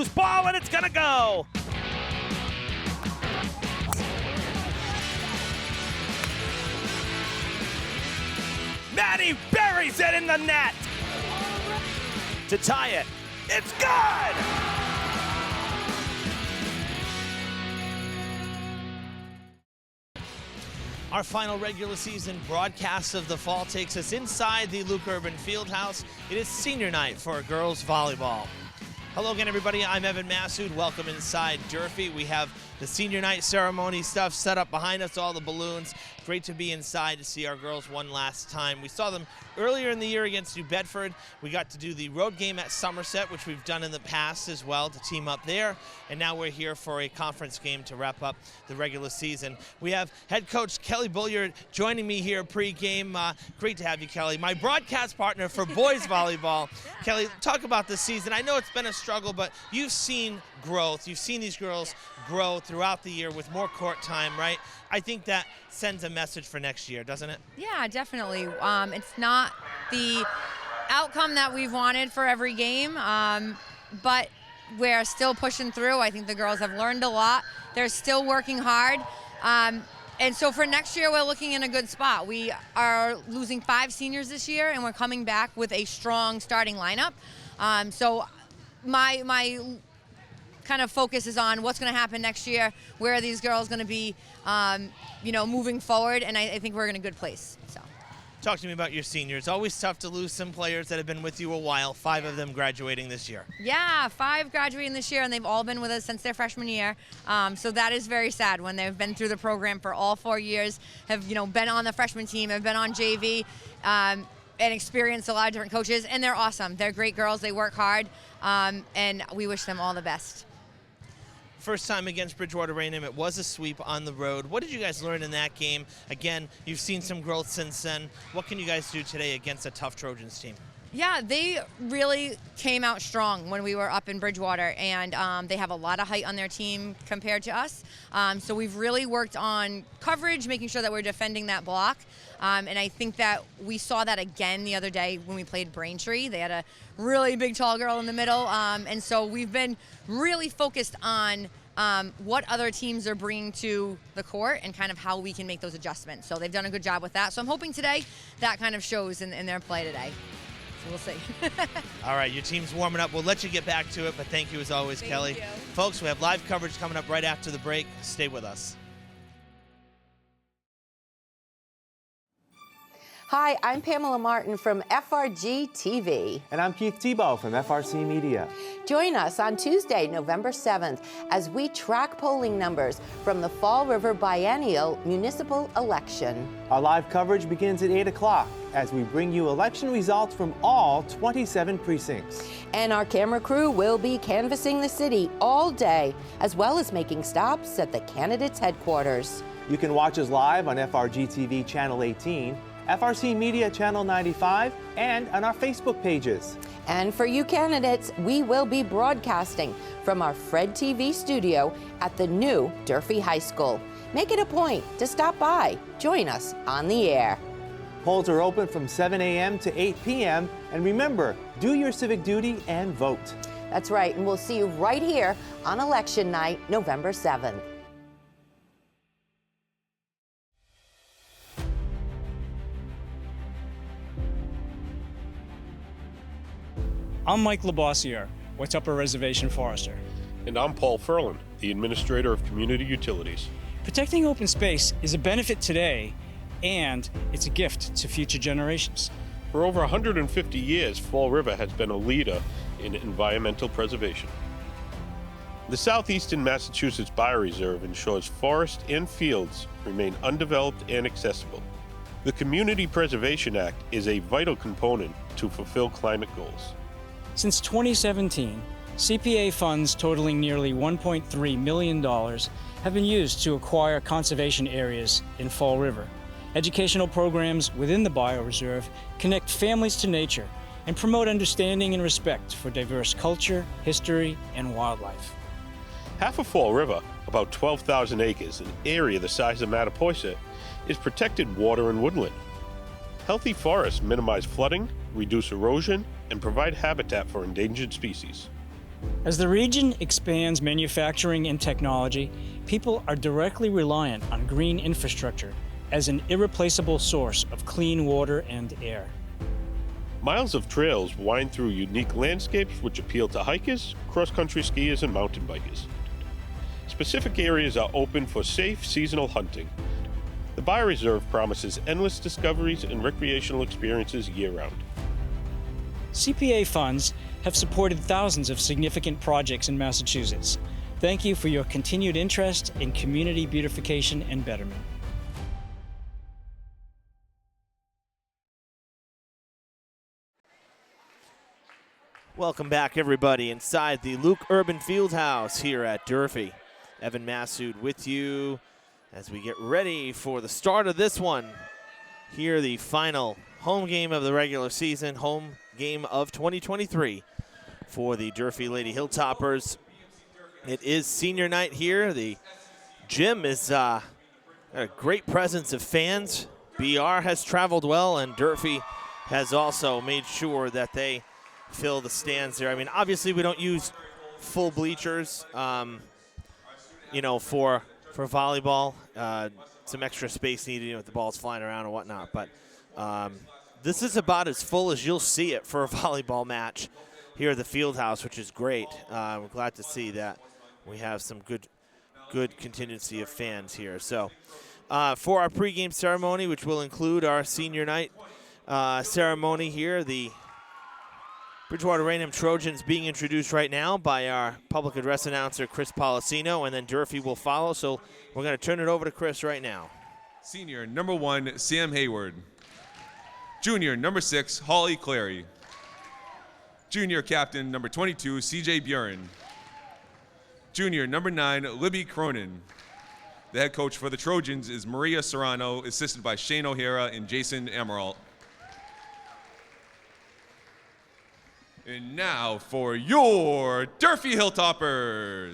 loose ball, and it's gonna go. Maddie buries it in the net to tie it. It's good! Our final regular season broadcast of the fall takes us inside the Luke Urban Fieldhouse. It is senior night for girls volleyball. Hello again, everybody. I'm Evan Massoud. Welcome inside Durfee. We have the senior night ceremony stuff set up behind us, all the balloons. Great to be inside to see our girls one last time. We saw them earlier in the year against New Bedford. We got to do the road game at Somerset, which we've done in the past as well, to team up there. And now we're here for a conference game to wrap up the regular season. We have head coach Kelly Bulliard joining me here pre-game. Great to have you, Kelly. My broadcast partner for boys volleyball. Kelly, talk about this season. I know it's been a struggle, but you've seen growth. You've seen these girls grow throughout the year with more court time, right? I think that sends a message for next year, doesn't it? Yeah, definitely. It's not the outcome that we've wanted for every game, but we're still pushing through. I think the girls have learned a lot. They're still working hard. And so for next year, we're looking in a good spot. We are losing 5 seniors this year, and we're coming back with a strong starting lineup. So my kind of focus is on what's going to happen next year, where are these girls going to be, moving forward, and I think we're in a good place. So, talk to me about your seniors. Always tough to lose some players that have been with you a while. 5 of them graduating this year. Yeah, 5 graduating this year, and they've all been with us since their freshman year. So that is very sad when they've been through the program for all 4 years, have been on the freshman team, have been on JV. And experienced a lot of different coaches, and they're awesome. They're great girls. They work hard, and we wish them all the best. First time against Bridgewater Raynham, it was a sweep on the road. What did you guys learn in that game? Again, you've seen some growth since then. What can you guys do today against a tough Trojans team? Yeah, they really came out strong when we were up in Bridgewater, and they have a lot of height on their team compared to us. So we've really worked on coverage, making sure that we're defending that block. And I think that we saw that again the other day when we played Braintree. They had a really big, tall girl in the middle. And so we've been really focused on what other teams are bringing to the court and kind of how we can make those adjustments. So they've done a good job with that. So I'm hoping today that kind of shows in their play today. So we'll see. All right, your team's warming up. We'll let you get back to it, but thank you as always, Kelly. Thank you. Folks, we have live coverage coming up right after the break. Stay with us. Hi, I'm Pamela Martin from FRG TV. And I'm Keith Tebow from FRC Media. Join us on Tuesday, November 7th, as we track polling numbers from the Fall River Biennial Municipal Election. Our live coverage begins at 8 o'clock as we bring you election results from all 27 precincts. And our camera crew will be canvassing the city all day, as well as making stops at the candidates' headquarters. You can watch us live on FRG TV Channel 18, FRC Media Channel 95, and on our Facebook pages. And for you candidates, we will be broadcasting from our Fred TV studio at the new Durfee High School. Make it a point to stop by. Join us on the air. Polls are open from 7 a.m. to 8 p.m. And remember, do your civic duty and vote. That's right, and we'll see you right here on election night, November 7th. I'm Mike Labossiere, Watuppa Reservation Forester. And I'm Paul Furlan, the Administrator of Community Utilities. Protecting open space is a benefit today, and it's a gift to future generations. For over 150 years, Fall River has been a leader in environmental preservation. The Southeastern Massachusetts Bioreserve ensures forests and fields remain undeveloped and accessible. The Community Preservation Act is a vital component to fulfill climate goals. Since 2017, CPA funds totaling nearly $1.3 million have been used to acquire conservation areas in Fall River. Educational programs within the bioreserve connect families to nature and promote understanding and respect for diverse culture, history, and wildlife. Half of Fall River, about 12,000 acres, an area the size of Mattapoisett, is protected water and woodland. Healthy forests minimize flooding, reduce erosion, and provide habitat for endangered species. As the region expands manufacturing and technology, people are directly reliant on green infrastructure as an irreplaceable source of clean water and air. Miles of trails wind through unique landscapes which appeal to hikers, cross-country skiers, and mountain bikers. Specific areas are open for safe seasonal hunting. The Bioreserve promises endless discoveries and recreational experiences year-round. CPA funds have supported thousands of significant projects in Massachusetts. Thank you for your continued interest in community beautification and betterment. Welcome back, everybody, inside the Luke Urban Fieldhouse here at Durfee. Evan Massoud with you as we get ready for the start of this one. Here, the final home game of the regular season, home game of 2023 for the Durfee Lady Hilltoppers. It is senior night here. The gym is got a great presence of fans. BR has traveled well, and Durfee has also made sure that they fill the stands there. I mean, obviously we don't use full bleachers, you know, for volleyball. Some extra space needed, you know, with the balls flying around and whatnot. But this is about as full as you'll see it for a volleyball match here at the Fieldhouse, which is great. I'm glad to see that we have some good contingency of fans here. So for our pregame ceremony, which will include our senior night ceremony here, the Bridgewater Raynham Trojans being introduced right now by our public address announcer, Chris Policino, and then Durfee will follow. So we're going to turn it over to Chris right now. Senior, number 1, Sam Hayward. Junior, number 6, Holly Clary. Junior captain, number 22, CJ Buren. Junior, number 9, Libby Cronin. The head coach for the Trojans is Maria Serrano, assisted by Shane O'Hara and Jason Emerald. And now for your Durfee Hilltoppers.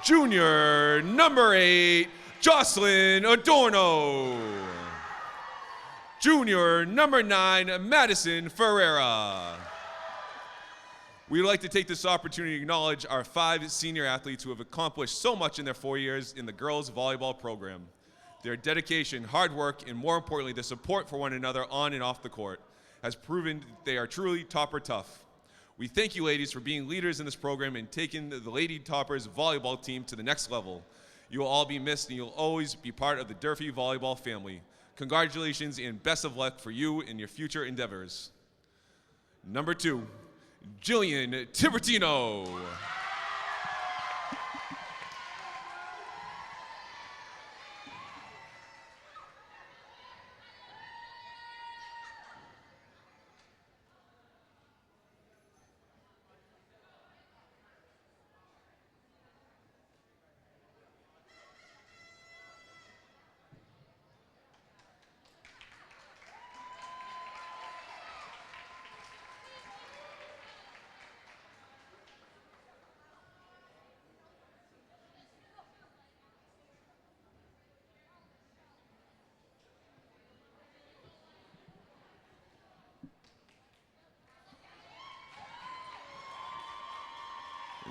Junior, number 8, Jocelyn Adorno. Junior, number 9, Madison Ferreira. We'd like to take this opportunity to acknowledge our 5 senior athletes who have accomplished so much in their 4 years in the girls volleyball program. Their dedication, hard work, and more importantly, the support for one another on and off the court has proven they are truly topper tough. We thank you, ladies, for being leaders in this program and taking the Lady Toppers volleyball team to the next level. You will all be missed, and you'll always be part of the Durfee volleyball family. Congratulations and best of luck for you in your future endeavors. Number 2, Jillian Tibertino.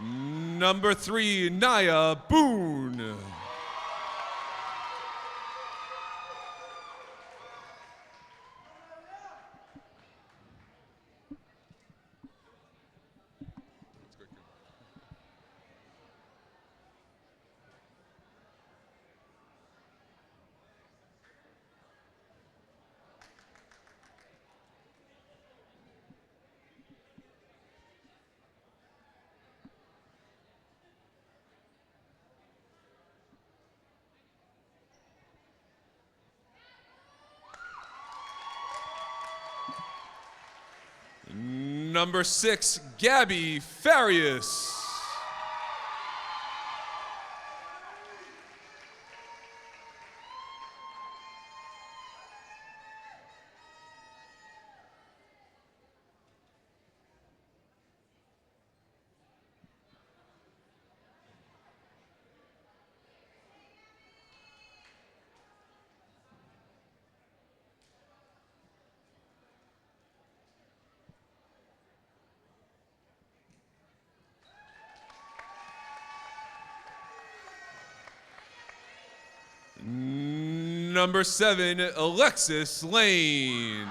Number 3, Naya Boone. Number 6, Gabby Farias. Number 7, Alexis Lane.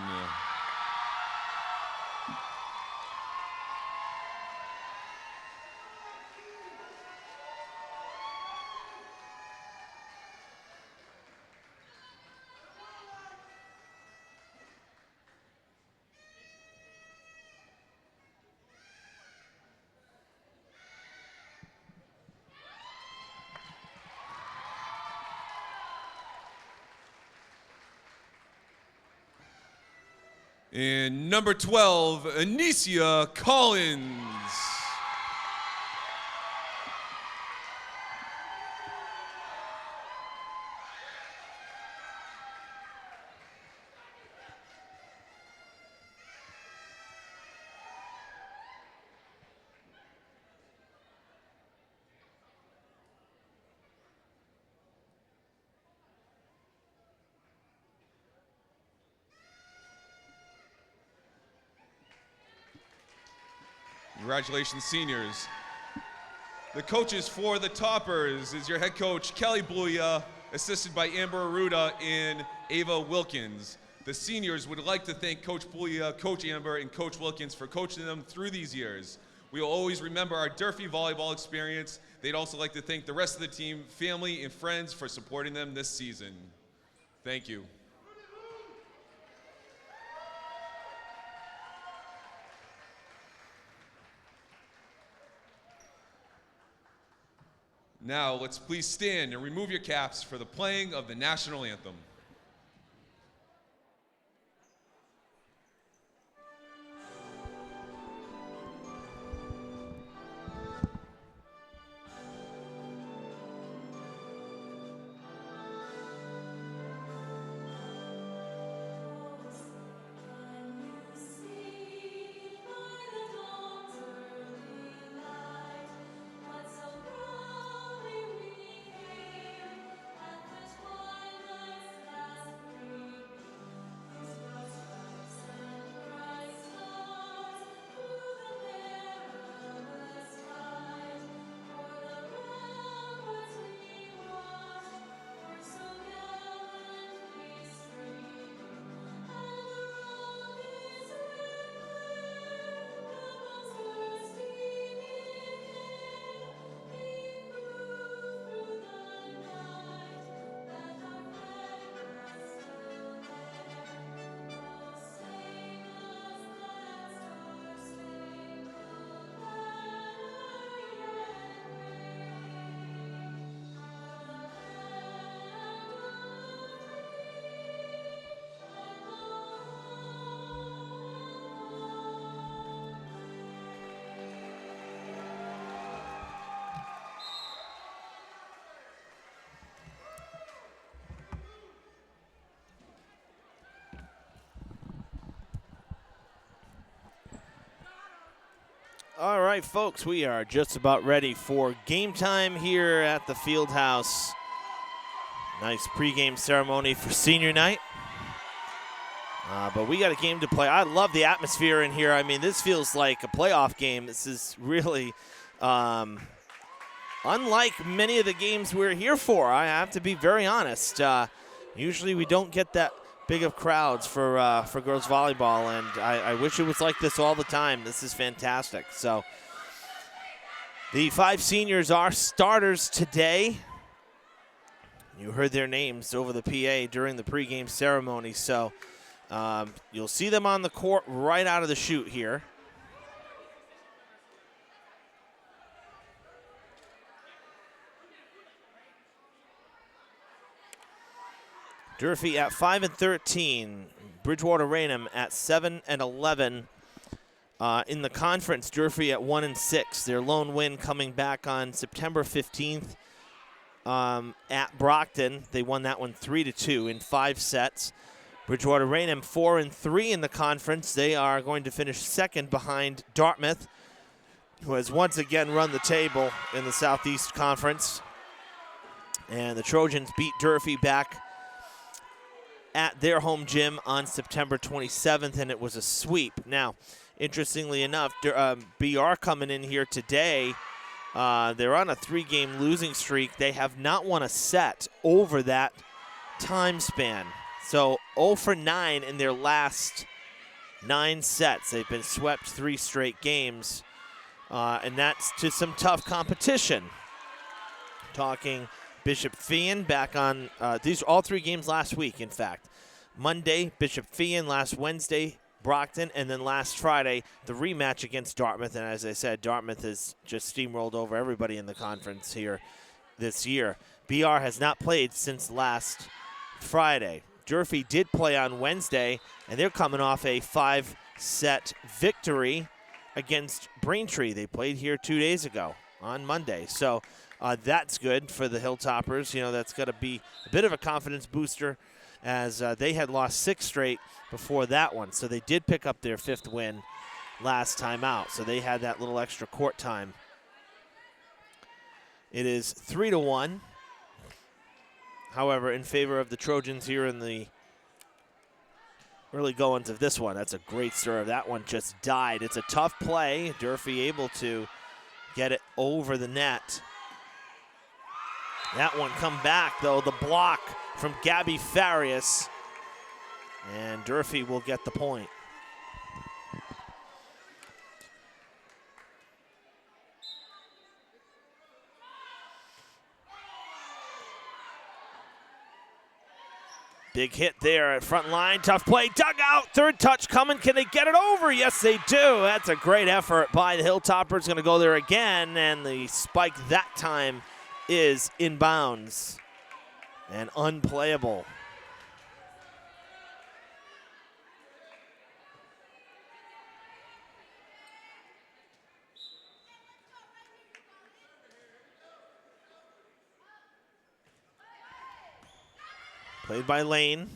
And number 12, Anicia Collins. Congratulations, seniors. The coaches for the Toppers is your head coach, Kelly Bluya, assisted by Amber Aruda and Ava Wilkins. The seniors would like to thank Coach Bluya, Coach Amber, and Coach Wilkins for coaching them through these years. We will always remember our Durfee volleyball experience. They'd also like to thank the rest of the team, family, and friends for supporting them this season. Thank you. Now, let's please stand and remove your caps for the playing of the national anthem. All right, folks, we are just about ready for game time here at the field house. Nice pregame ceremony for senior night. But we got a game to play. I love the atmosphere in here. I mean, this feels like a playoff game. This is really unlike many of the games we're here for. I have to be very honest. Usually we don't get that big of crowds for girls volleyball, and I wish it was like this all the time. This is fantastic. So the 5 seniors are starters today. You heard their names over the PA during the pregame ceremony, so you'll see them on the court right out of the chute here. Durfee at 5-13, Bridgewater Raynham at 7-11. In the conference, Durfee at 1-6. Their lone win coming back on September 15th at Brockton. They won that one 3-2 in 5 sets. Bridgewater Raynham 4-3 in the conference. They are going to finish second behind Dartmouth, who has once again run the table in the Southeast Conference. And the Trojans beat Durfee back at their home gym on September 27th, and it was a sweep. Now, interestingly enough, BR coming in here today They're on a 3-game losing streak. They have not won a set over that time span. So 0 for 9 in their last 9 sets. They've been swept 3 straight games, and that's to some tough competition. Talking Bishop Feehan back on, these are all 3 games last week, in fact. Monday, Bishop Feehan. Last Wednesday, Brockton. And then last Friday, the rematch against Dartmouth. And as I said, Dartmouth has just steamrolled over everybody in the conference here this year. BR has not played since last Friday. Durfee did play on Wednesday, and they're coming off a 5-set victory against Braintree. They played here 2 days ago on Monday. So that's good for the Hilltoppers. You know, that's got to be a bit of a confidence booster, as they had lost 6 straight before that one. So they did pick up their 5th win last time out. So they had that little extra court time. It is 3-1. However, in favor of the Trojans here in the early goings of this one. That's a great serve. That one just died. It's a tough play. Durfee able to get it over the net. That one come back, though. The block from Gabby Farias. And Durfee will get the point. Big hit there at front line. Tough play. Dug out. Third touch coming. Can they get it over? Yes, they do. That's a great effort by the Hilltoppers. Going to go there again. And the spike that time is inbounds and unplayable. Played by Lane.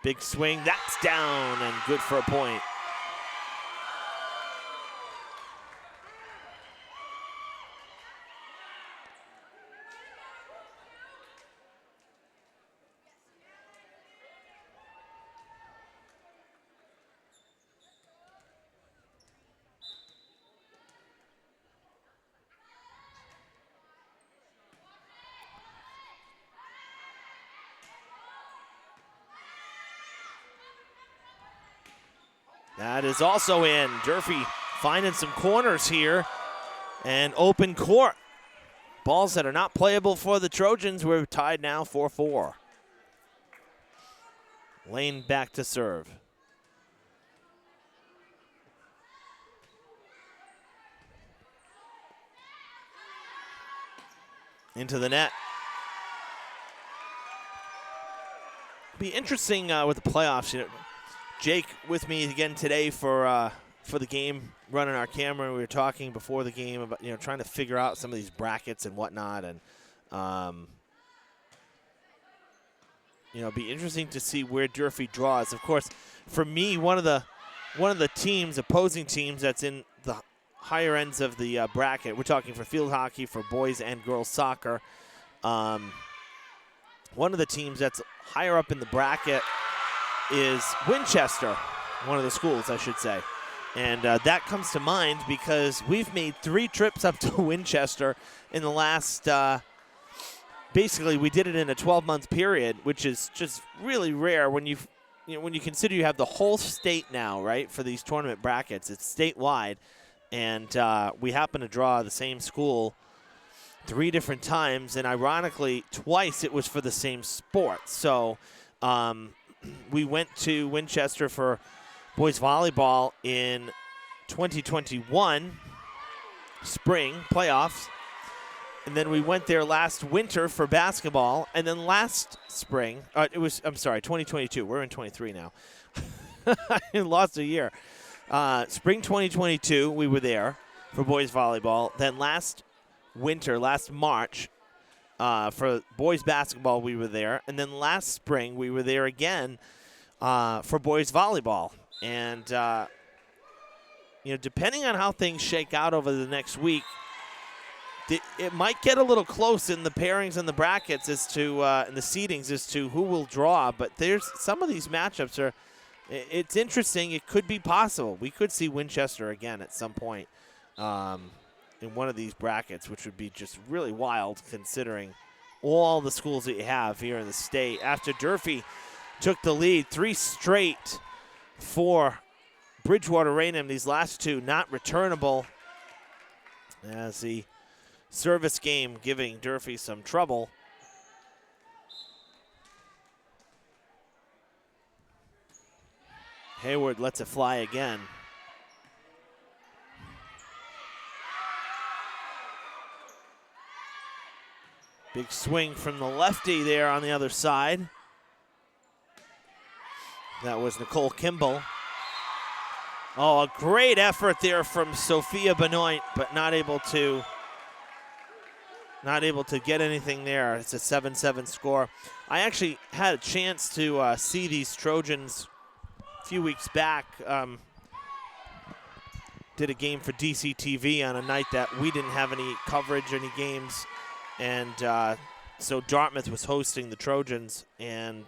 Big swing, that's down and good for a point. That is also in. Durfee finding some corners here and open court. Balls that are not playable for the Trojans. We're tied now 4-4. Lane back to serve. Into the net. Be interesting with the playoffs. You know, Jake with me again today for the game, running our camera. We were talking before the game about, you know, trying to figure out some of these brackets and whatnot, and you know, it'd be interesting to see where Durfee draws. Of course, for me, one of the teams, opposing teams that's in the higher ends of the bracket. We're talking for field hockey, for boys and girls soccer. One of the teams that's higher up in the bracket is Winchester, one of the schools, I should say. And that comes to mind because we've made 3 trips up to Winchester in the last, basically we did it in a 12-month period, which is just really rare when when you consider you have the whole state now, right, for these tournament brackets. It's statewide, and we happen to draw the same school 3 different times, and ironically, twice it was for the same sport. So we went to Winchester for boys volleyball in 2021 spring playoffs, and then we went there last winter for basketball, and then last spring, 2022. We're in 23 now. I lost a year. Spring 2022, we were there for boys volleyball. Then last winter, last March, for boys basketball, we were there. And then last spring, we were there again for boys volleyball. And, you know, depending on how things shake out over the next week, it might get a little close in the pairings and the brackets as to, and the seedings as to who will draw. But there's some of these matchups are, it's interesting. It could be possible. We could see Winchester again at some point. in one of these brackets, which would be just really wild considering all the schools that you have here in the state. After Durfee took the lead, 3 straight for Bridgewater Raynham. These last 2 not returnable, as the service game giving Durfee some trouble. Hayward lets it fly again. Big swing from the lefty there on the other side. That was Nicole Kimball. Oh, a great effort there from Sophia Benoit, but not able to get anything there. It's a 7-7 score. I actually had a chance to see these Trojans a few weeks back. Did a game for DCTV on a night that we didn't have any coverage, any games. And so Dartmouth was hosting the Trojans, and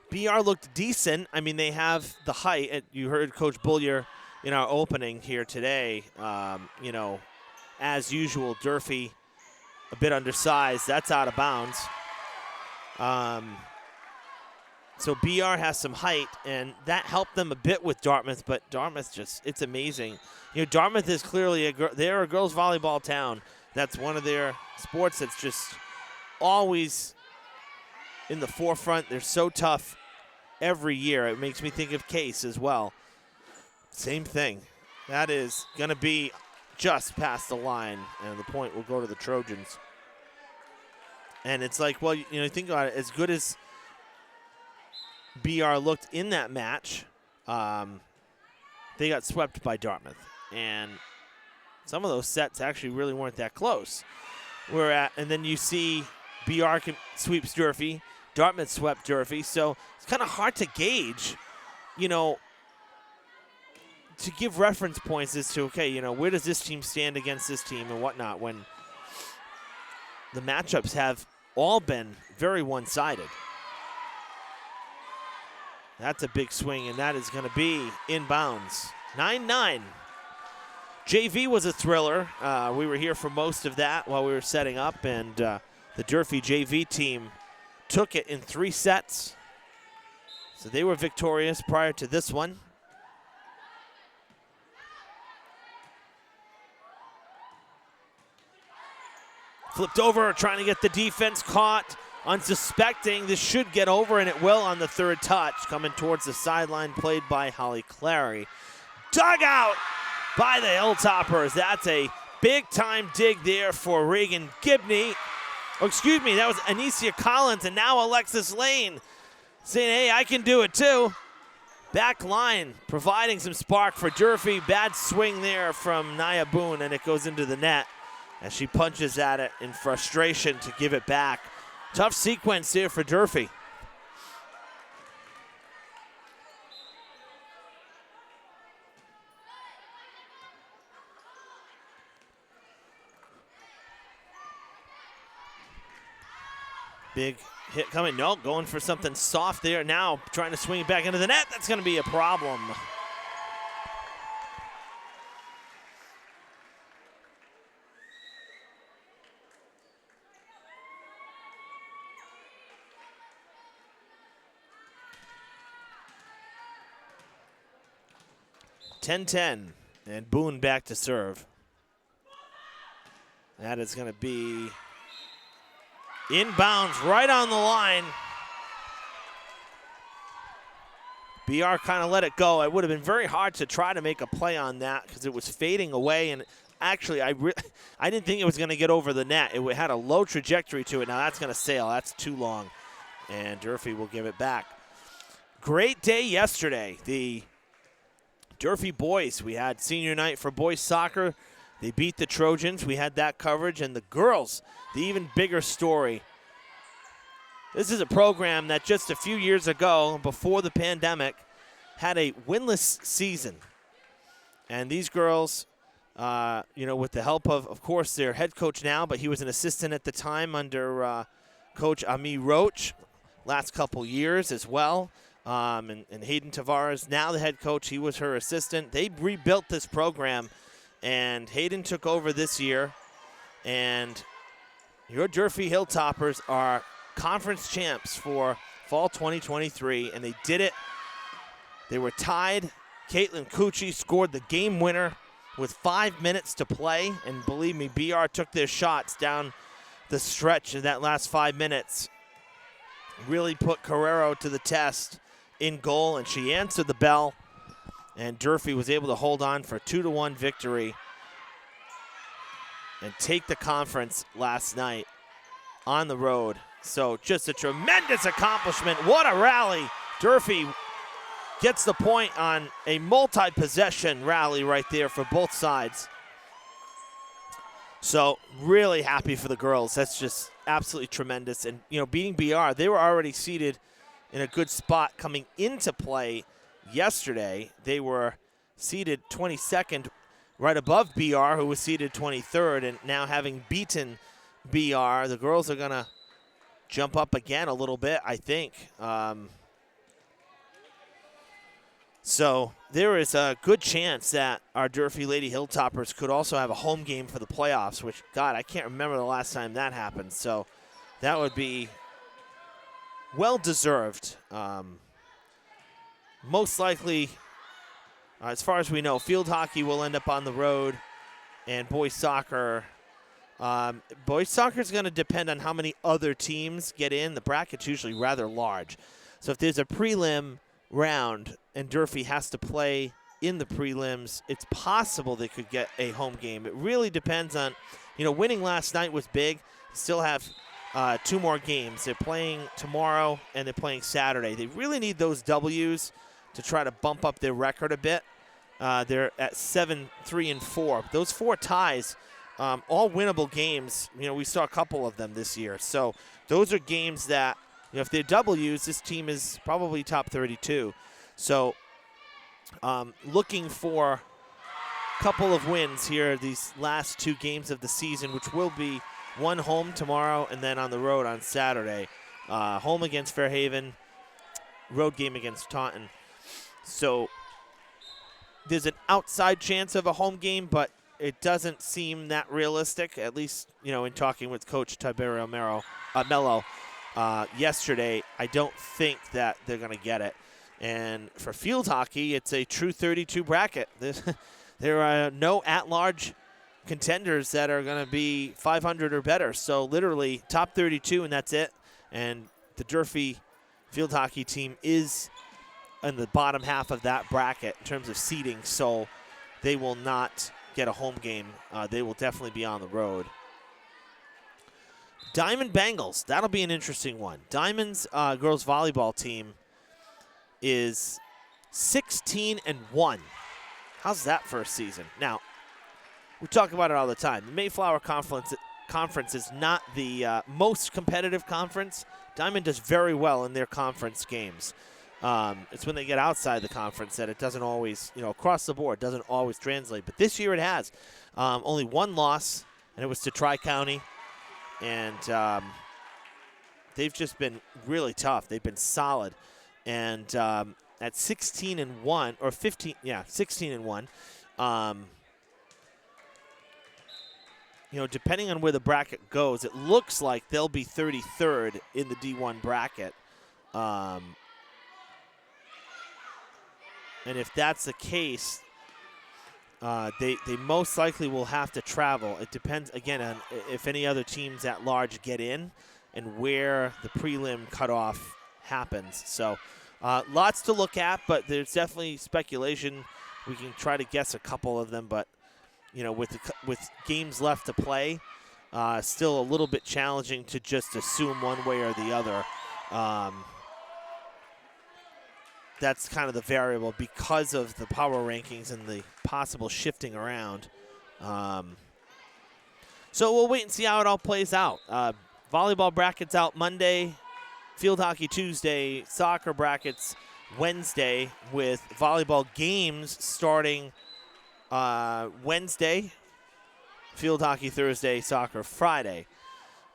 BR looked decent. I mean, they have the height. You heard Coach Bullier in our opening here today. You know, as usual, Durfee a bit undersized. That's out of bounds. So BR has some height, and that helped them a bit with Dartmouth, but Dartmouth just, it's amazing. You know, Dartmouth is clearly they're a girls volleyball town. That's one of their sports that's just always in the forefront. They're so tough every year. It makes me think of Case as well. Same thing. That is going to be just past the line, and the point will go to the Trojans. And it's like, well, you know, think about it. As good as BR looked in that match, they got swept by Dartmouth. And some of those sets actually really weren't that close. And then you see BR sweeps Durfee, Dartmouth swept Durfee, so it's kind of hard to gauge, you know, to give reference points as to, okay, you know, where does this team stand against this team and whatnot when the matchups have all been very one-sided. That's a big swing, and that is going to be inbounds. 9-9. JV was a thriller. We were here for most of that while we were setting up, and the Durfee JV team took it in 3 sets. So they were victorious prior to this one. Flipped over, trying to get the defense caught. Unsuspecting, this should get over, and it will on the 3rd touch. Coming towards the sideline, played by Holly Clary. Dug out by the Hilltoppers. That's a big-time dig there for Reagan Gibney. Oh, excuse me, that was Anicia Collins, and now Alexis Lane saying, hey, I can do it too. Back line providing some spark for Durfee. Bad swing there from Nia Boone, and it goes into the net as she punches at it in frustration to give it back. Tough sequence there for Durfee. Big hit coming. No, going for something soft there. Now trying to swing it back into the net. That's going to be a problem. (10-10) and Boone back to serve. That is going to be inbounds right on the line. BR kind of let it go. It would have been very hard to try to make a play on that because it was fading away. And actually, I didn't think it was going to get over the net. It had a low trajectory to it. Now that's going to sail. That's too long. And Durfee will give it back. Great day yesterday. The Durfee boys, we had senior night for boys soccer. They beat the Trojans. We had that coverage. And the girls, the even bigger story. This is a program that just a few years ago, before the pandemic, had a winless season. And these girls, with the help of course, their head coach now, but he was an assistant at the time under Coach Ami Roach last couple years as well. And Hayden Tavares, now the head coach, he was her assistant. They rebuilt this program And Hayden took over this year. And your Durfee Hilltoppers are conference champs for fall 2023, and they did it. They were tied. Caitlin Cucci scored the game winner with 5 minutes to play, and believe me, BR took their shots down the stretch in that last 5 minutes. Really put Carrero to the test in goal, and she answered the bell, and Durfee was able to hold on for a 2-1 victory and take the conference last night on the road. So just a tremendous accomplishment. What a rally. Durfee gets the point on a multi-possession rally right there for both sides. So really happy for the girls. That's just absolutely tremendous. And, you know, beating BR, they were already seated in a good spot coming into play yesterday. They were seated 22nd, right above BR, who was seated 23rd. And now having beaten BR, the girls are going to jump up again a little bit, I think. So there is a good chance that our Durfee Lady Hilltoppers could also have a home game for the playoffs, which, God, I can't remember the last time that happened. So that would be well-deserved. Most likely, as far as we know, field hockey will end up on the road, and boys soccer. Boys soccer is going to depend on how many other teams get in. The bracket's usually rather large. So if there's a prelim round and Durfee has to play in the prelims, it's possible they could get a home game. It really depends on, you know, winning last night was big. Still have 2 more games. They're playing tomorrow and they're playing Saturday. They really need those W's to try to bump up their record a bit. They're at 7-3-4. Those 4 ties, all winnable games. You know, we saw a couple of them this year. So those are games that, you know, if they're W's, this team is probably top 32. So looking for a couple of wins here these last 2 games of the season, which will be one home tomorrow and then on the road on Saturday. Home against Fairhaven, road game against Taunton. So there's an outside chance of a home game, but it doesn't seem that realistic, at least, you know, in talking with Coach Tiberio Mello yesterday. I don't think that they're going to get it. And for field hockey, it's a true 32 bracket. There are no at-large contenders that are going to be 500 or better. So literally top 32, and that's it. And the Durfee field hockey team is in the bottom half of that bracket in terms of seeding. So they will not get a home game. They will definitely be on the road. Diamond Bengals, that'll be an interesting one. Diamond's girls volleyball team is 16-1. How's that for a season? Now, we talk about it all the time. The Mayflower Conference is not the most competitive conference. Diamond does very well in their conference games. It's when they get outside the conference that it doesn't always, you know, across the board, doesn't always translate. But this year it has. Only 1 loss, and it was to Tri-County. And they've just been really tough. They've been solid. And at 16-1, or 15, yeah, 16-1, you know, depending on where the bracket goes, it looks like they'll be 33rd in the D1 bracket. And if that's the case, they most likely will have to travel. It depends, again, on if any other teams at large get in and where the prelim cutoff happens. So lots to look at, but there's definitely speculation. We can try to guess a couple of them, but, you know, with games left to play, still a little bit challenging to just assume one way or the other. That's kind of the variable because of the power rankings and the possible shifting around. So we'll wait and see how it all plays out. Volleyball brackets out Monday, field hockey Tuesday, soccer brackets Wednesday, with volleyball games starting Wednesday, field hockey Thursday, soccer Friday.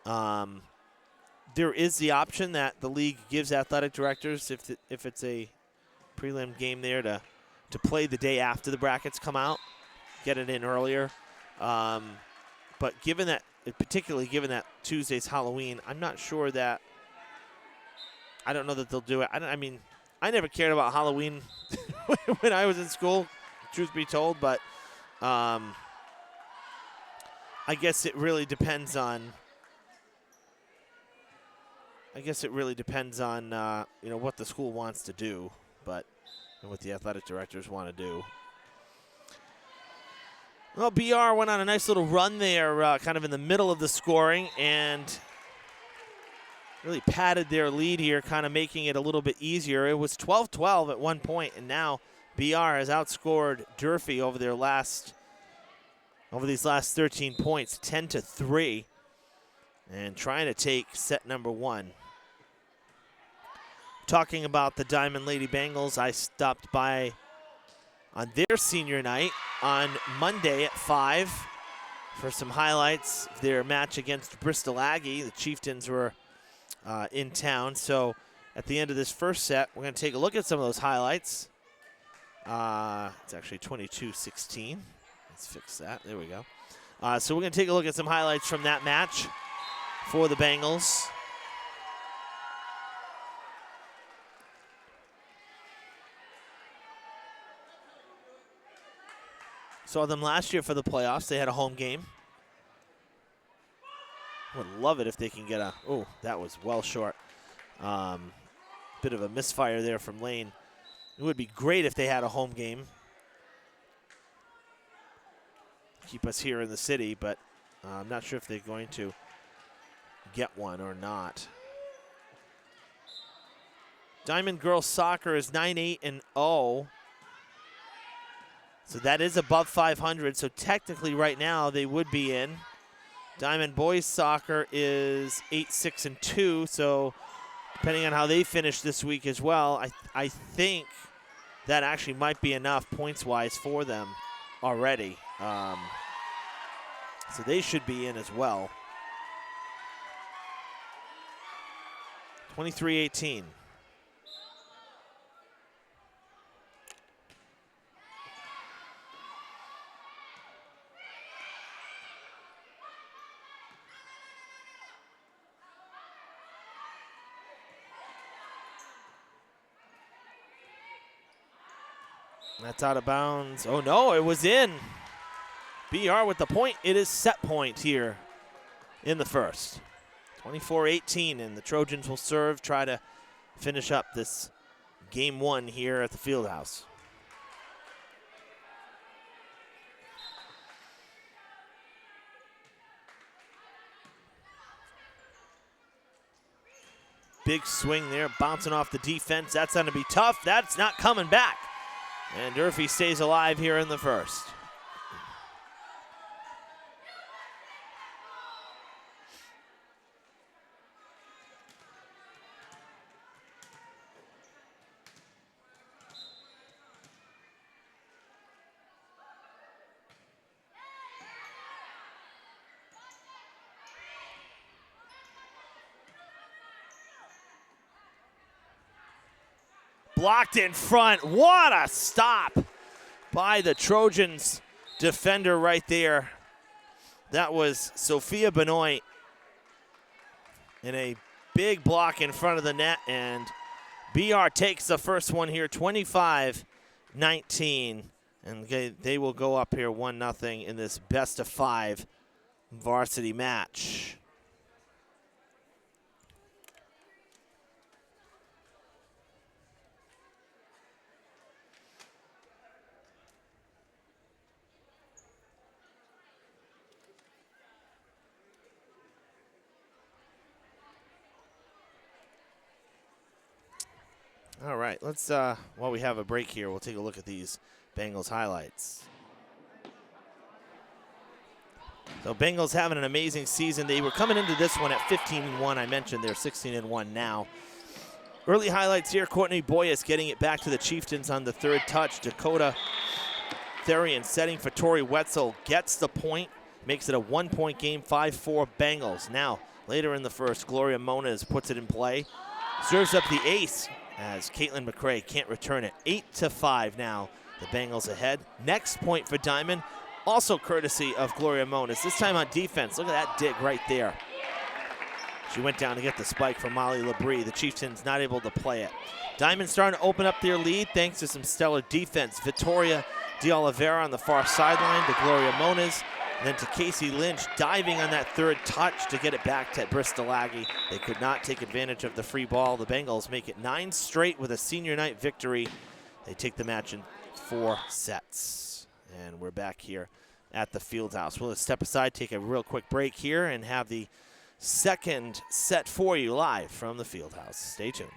There is the option that the league gives athletic directors, if it's a prelim game there, to play the day after the brackets come out. get it in earlier. But particularly given that Tuesday's Halloween, I'm not sure that. I don't know that they'll do it. I mean, I never cared about Halloween when I was in school, truth be told. But I guess it really depends on. What the school wants to do, and what the athletic directors want to do. Well, BR went on a nice little run there, kind of in the middle of the scoring, and really padded their lead here, kind of making it a little bit easier. It was 12-12 at one point, and now BR has outscored Durfee over these last 13 points, 10-3, and trying to take set number 1. Talking about the Diamond Lady Bengals, I stopped by on their senior night on Monday at 5 for some highlights of their match against Bristol Aggie. The Chieftains were in town, so at the end of this first set, we're going to take a look at some of those highlights. It's actually 22-16. Let's fix that. There we go. So we're going to take a look at some highlights from that match for the Bengals. Saw them last year for the playoffs. They had a home game. Would love it if they can get a. Oh, that was well short. Bit of a misfire there from Lane. It would be great if they had a home game. Keep us here in the city, but I'm not sure if they're going to get one or not. Diamond Girls Soccer is 9-8-0. So that is above 500. So technically right now they would be in. Diamond Boys Soccer is 8-6-2. So depending on how they finish this week as well, I think that actually might be enough points-wise for them already. So they should be in as well. 23-18. That's out of bounds. Oh, no, it was in. BR with the point. It is set point here in the first. 24-18, and the Trojans will serve, try to finish up this game 1 here at the Fieldhouse. Big swing there, bouncing off the defense. That's going to be tough. That's not coming back. And Durfee stays alive here in the first. Blocked in front. What a stop by the Trojans defender right there. That was Sophia Benoit in a big block in front of the net, and BR takes the first one here, 25-19. And they will go up here 1-0 in this best-of-5 varsity match. All right, let's, while we have a break here, we'll take a look at these Bengals highlights. So Bengals having an amazing season. They were coming into this one at 15-1. I mentioned they're 16-1 now. Early highlights here, Courtney Boyas getting it back to the Chieftains on the third touch. Dakota Therian setting for Tori Wetzel, gets the point, makes it a 1-point game, 5-4 Bengals. Now, later in the first, Gloria Moniz puts it in play. Serves up the ace as Caitlin McCrae can't return it. 8-5 now, the Bengals ahead. Next point for Diamond, also courtesy of Gloria Moniz. This time on defense, look at that dig right there. She went down to get the spike from Molly Labrie. The Chieftains not able to play it. Diamond starting to open up their lead thanks to some stellar defense. Victoria De Oliveira on the far sideline to Gloria Moniz. And then to Casey Lynch diving on that third touch to get it back to Bristol Aggie. They could not take advantage of the free ball. The Bengals make it 9 straight with a senior night victory. They take the match in 4 sets. And we're back here at the Fieldhouse. We'll step aside, take a real quick break here, and have the second set for you live from the Fieldhouse. Stay tuned.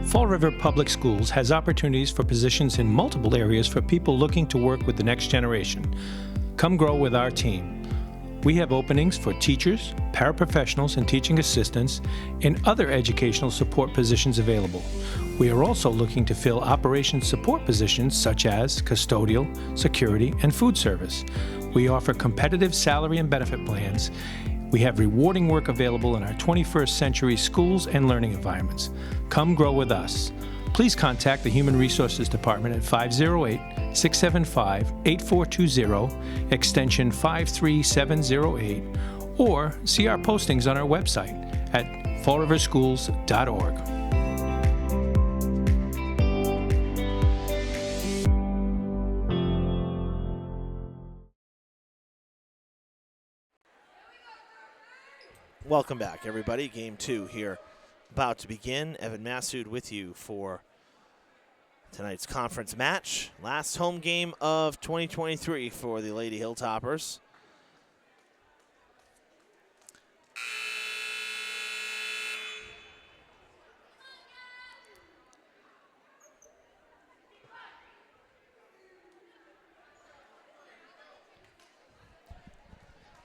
Fall River Public Schools has opportunities for positions in multiple areas for people looking to work with the next generation. Come grow with our team. We have openings for teachers, paraprofessionals, and teaching assistants, and other educational support positions available. We are also looking to fill operations support positions such as custodial, security, and food service. We offer competitive salary and benefit plans. We have rewarding work available in our 21st century schools and learning environments. Come grow with us. Please contact the Human Resources Department at 508-675-8420, extension 53708, or see our postings on our website at fallriverschools.org. Welcome back, everybody. Game 2 here about to begin. Evan Massoud with you for tonight's conference match. Last home game of 2023 for the Lady Hilltoppers.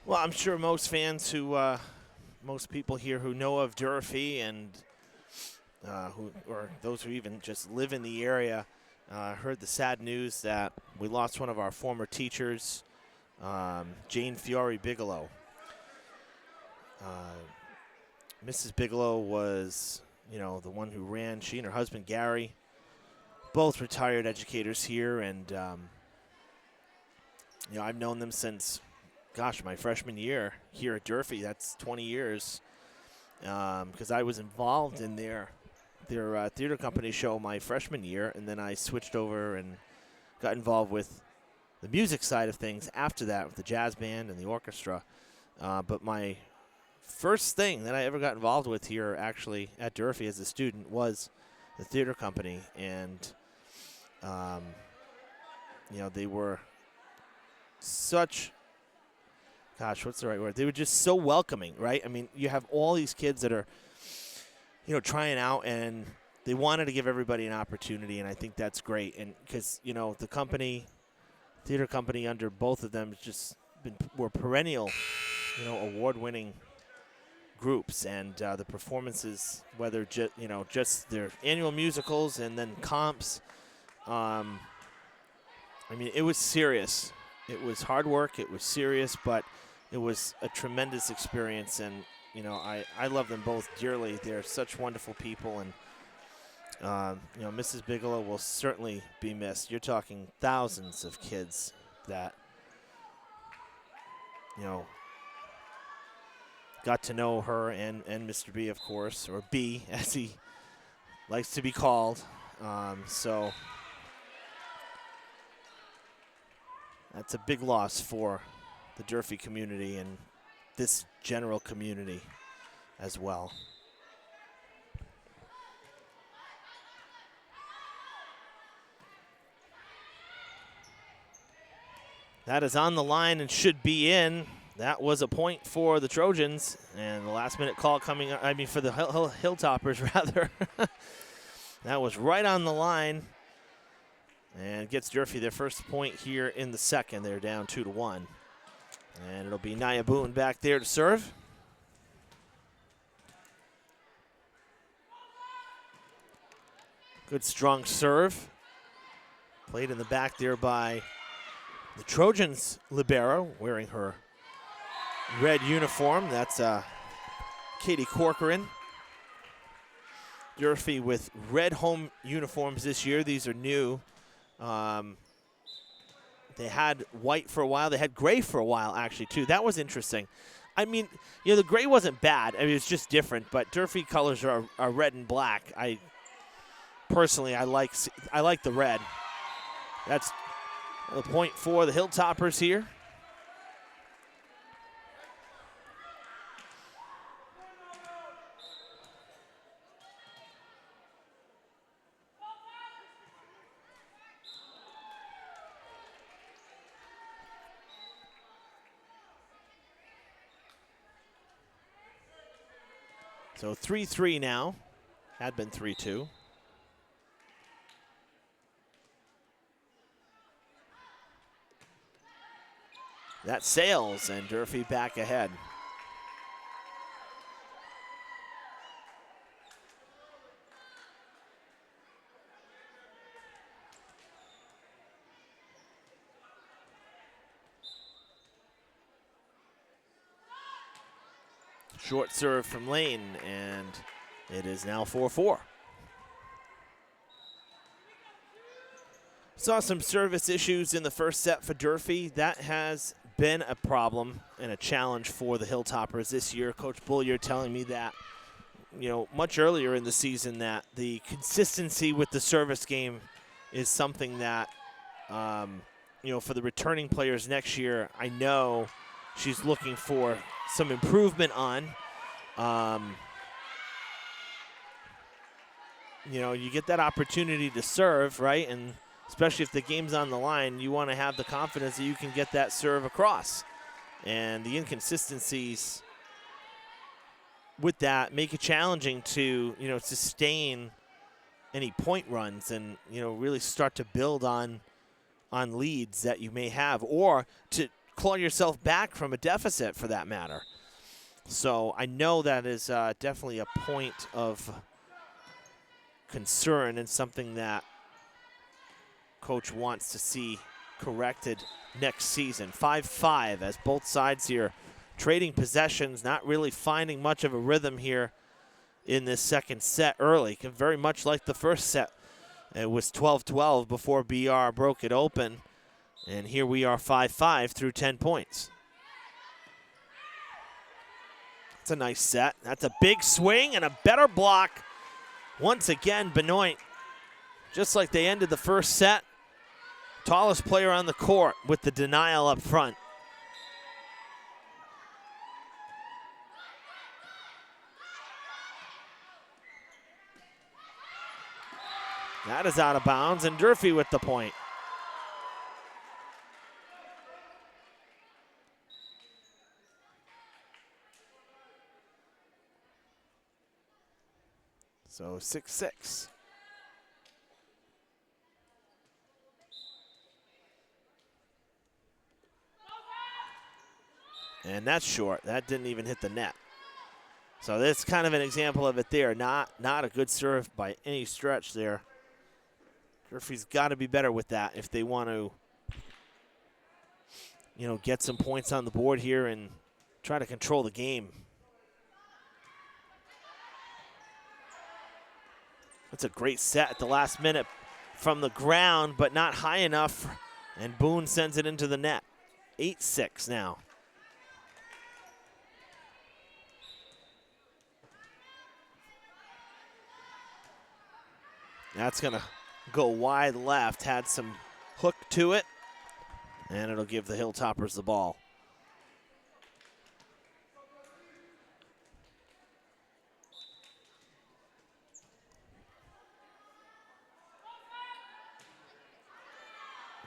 Well, I'm sure most fans who most people here who know of Durfee and or those who even just live in the area heard the sad news that we lost one of our former teachers, Jane Fiore Bigelow. Mrs. Bigelow was, the one who ran. She and her husband, Gary, both retired educators here, and I've known them since, my freshman year here at Durfee. That's 20 years, because I was involved in their theater company show my freshman year, and then I switched over and got involved with the music side of things after that with the jazz band and the orchestra. But my first thing that I ever got involved with here actually at Durfee as a student was the theater company, and they were such, what's the right word? They were just so welcoming, right? I mean, you have all these kids that are, trying out, and they wanted to give everybody an opportunity, and I think that's great. And because, the theater company under both of them just were perennial, award-winning groups, and the performances, whether just their annual musicals and then comps. It was serious. It was hard work. It was serious, but it was a tremendous experience, and I love them both dearly. They're such wonderful people, and Mrs. Bigelow will certainly be missed. You're talking thousands of kids that got to know her and Mr. B, of course, or B as he likes to be called. So that's a big loss for the Durfee community and this general community as well. That is on the line and should be in. That was a point for the Trojans, and the last-minute call coming, for the Hilltoppers, rather. That was right on the line, and gets Durfee their first point here in the second. They're down 2-1. And it'll be Nia Boone back there to serve. Good strong serve. Played in the back there by the Trojans libero, wearing her red uniform. That's Katie Corcoran. Durfee with red home uniforms this year. These are new. They had white for a while. They had gray for a while, actually, too. That was interesting. I mean, the gray wasn't bad. I mean, it's just different. But Durfee colors are red and black. Personally, I like the red. That's the point for the Hilltoppers here. So 3-3 now. Had been 3-2. That sails, and Durfee back ahead. Short serve from Lane, and it is now 4-4. Saw some service issues in the first set for Durfee. That has been a problem and a challenge for the Hilltoppers this year. Coach Bullier telling me that, much earlier in the season, that the consistency with the service game is something that, for the returning players next year, I know she's looking for some improvement on. You get that opportunity to serve, right? And especially if the game's on the line, you want to have the confidence that you can get that serve across. And the inconsistencies with that make it challenging to, sustain any point runs and, really start to build on leads that you may have, or to claw yourself back from a deficit for that matter. So I know that is definitely a point of concern and something that Coach wants to see corrected next season. 5-5 as both sides here trading possessions, not really finding much of a rhythm here in this second set early. Very much like the first set. It was 12-12 before BR broke it open. And here we are 5-5 through 10 points. It's a nice set. That's a big swing and a better block. Once again, Benoit, just like they ended the first set, tallest player on the court with the denial up front. That is out of bounds, and Durfee with the point. So 6-6. And that's short. That didn't even hit the net. So that's kind of an example of it there. Not a good serve by any stretch there. Durfee's got to be better with that if they want to, get some points on the board here and try to control the game. That's a great set at the last minute from the ground, but not high enough. And Boone sends it into the net. 8-6 now. That's going to go wide left. Had some hook to it. And it'll give the Hilltoppers the ball.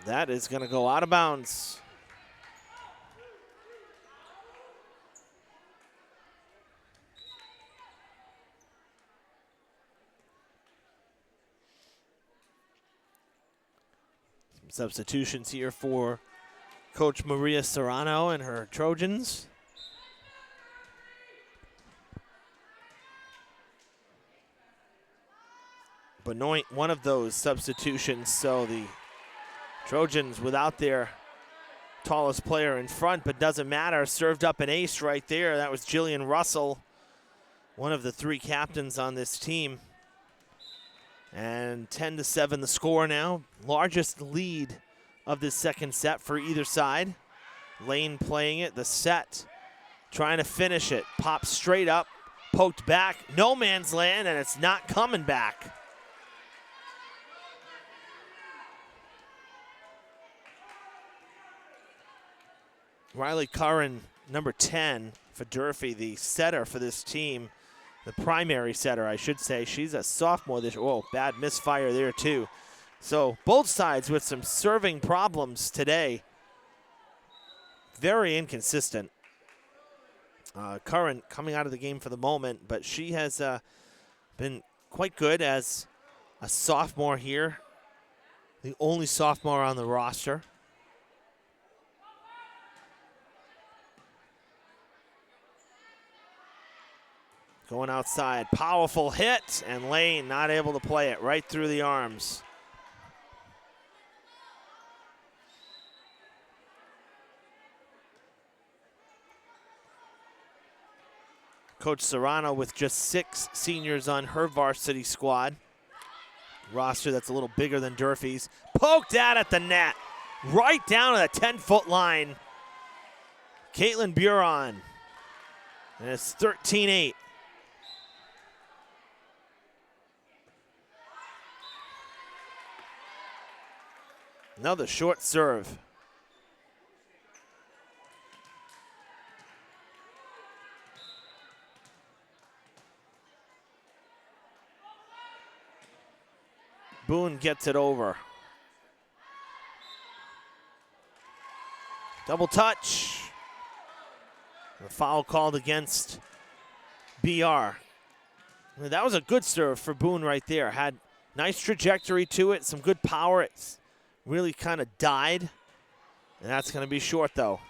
That is going to go out of bounds. Some substitutions here for Coach Maria Serrano and her Trojans. Benoit, one of those substitutions, so the Trojans without their tallest player in front, but doesn't matter. Served up an ace right there. That was Jillian Russell, one of the three captains on this team. And 10-7 the score now. Largest lead of this second set for either side. Lane playing it, the set, trying to finish it. Pops straight up, poked back, no man's land, and it's not coming back. Riley Curran, number 10 for Durfee, the setter for this team, the primary setter, I should say. She's a sophomore this year. Oh, bad misfire there, too. So both sides with some serving problems today. Very inconsistent. Curran coming out of the game for the moment, but she has been quite good as a sophomore here. The only sophomore on the roster. Going outside, powerful hit, and Lane not able to play it right through the arms. Coach Serrano with just 6 seniors on her varsity squad. Roster that's a little bigger than Durfee's. Poked out at the net, right down to the 10-foot line. Caitlin Buron, and it's 13-8. Another short serve. Boone gets it over. Double touch. The foul called against BR. That was a good serve for Boone right there. Had nice trajectory to it, some good power. It's really kind of died. And that's going to be short, though.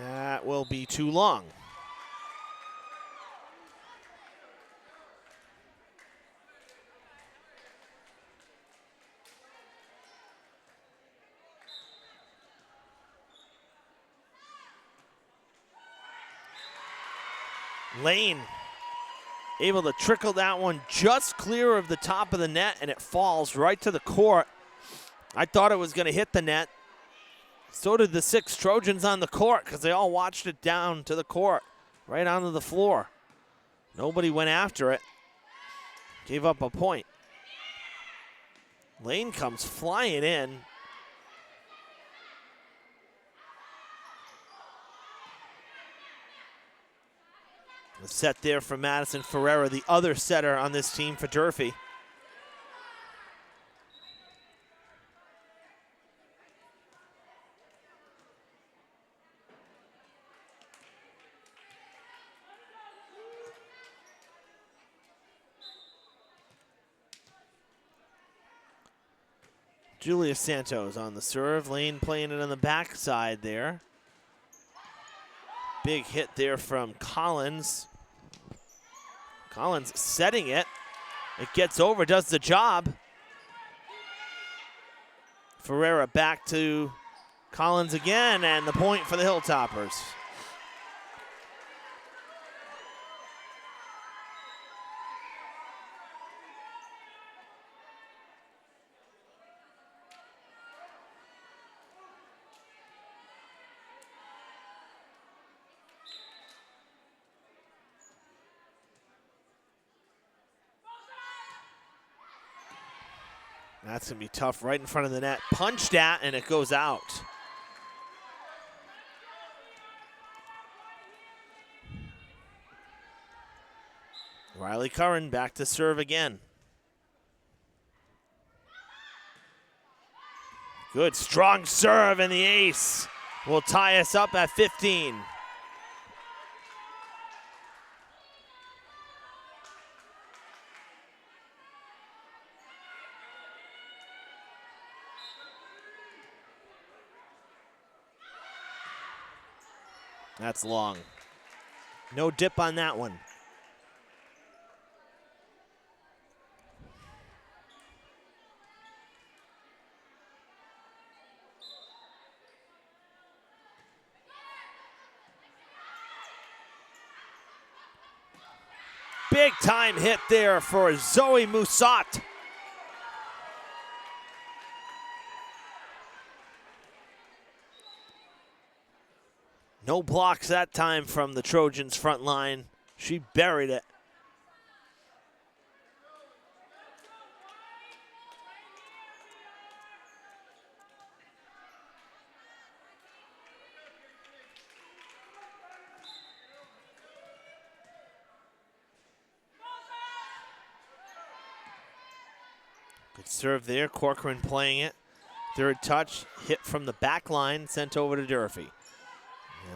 That will be too long. Lane able to trickle that one just clear of the top of the net, and it falls right to the court. I thought it was going to hit the net. So did the 6 Trojans on the court because they all watched it down to the court, right onto the floor. Nobody went after it. Gave up a point. Lane comes flying in. The set there for Madison Ferreira, the other setter on this team for Durfee. Julia Santos on the serve. Lane playing it on the backside there. Big hit there from Collins. Collins setting it. It gets over, does the job. Ferreira back to Collins again, and the point for the Hilltoppers. That's going to be tough right in front of the net. Punched at, and it goes out. Riley Curran back to serve again. Good, strong serve, and the ace will tie us up at 15. That's long. No dip on that one. Big time hit there for Zoe Moussat. No blocks that time from the Trojans front line. She buried it. Good serve there. Corcoran playing it. Third touch, hit from the back line, sent over to Durfee.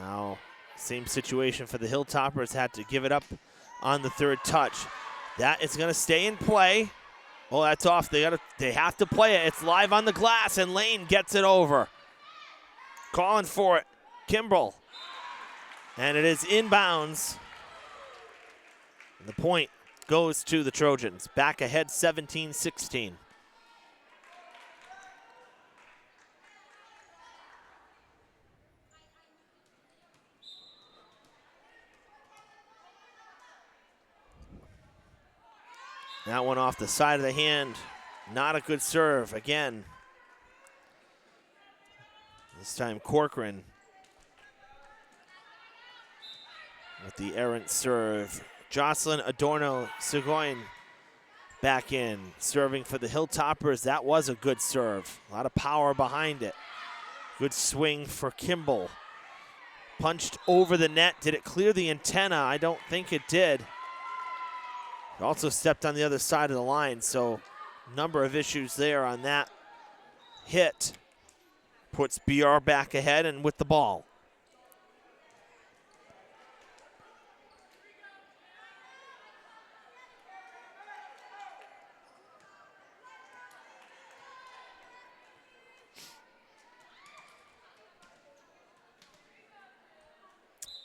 Now, same situation for the Hilltoppers. Had to give it up on the third touch. That is going to stay in play. Oh, that's off. They have to play it. It's live on the glass, and Lane gets it over. Calling for it. Kimbrell. And it is inbounds. And the point goes to the Trojans. Back ahead 17-16. That one off the side of the hand. Not a good serve again. This time Corcoran with the errant serve. Jocelyn Adorno-Segoin back in, serving for the Hilltoppers. That was a good serve. A lot of power behind it. Good swing for Kimball. Punched over the net. Did it clear the antenna? I don't think it did. It also stepped on the other side of the line, so number of issues there on that hit. Puts BR back ahead and with the ball.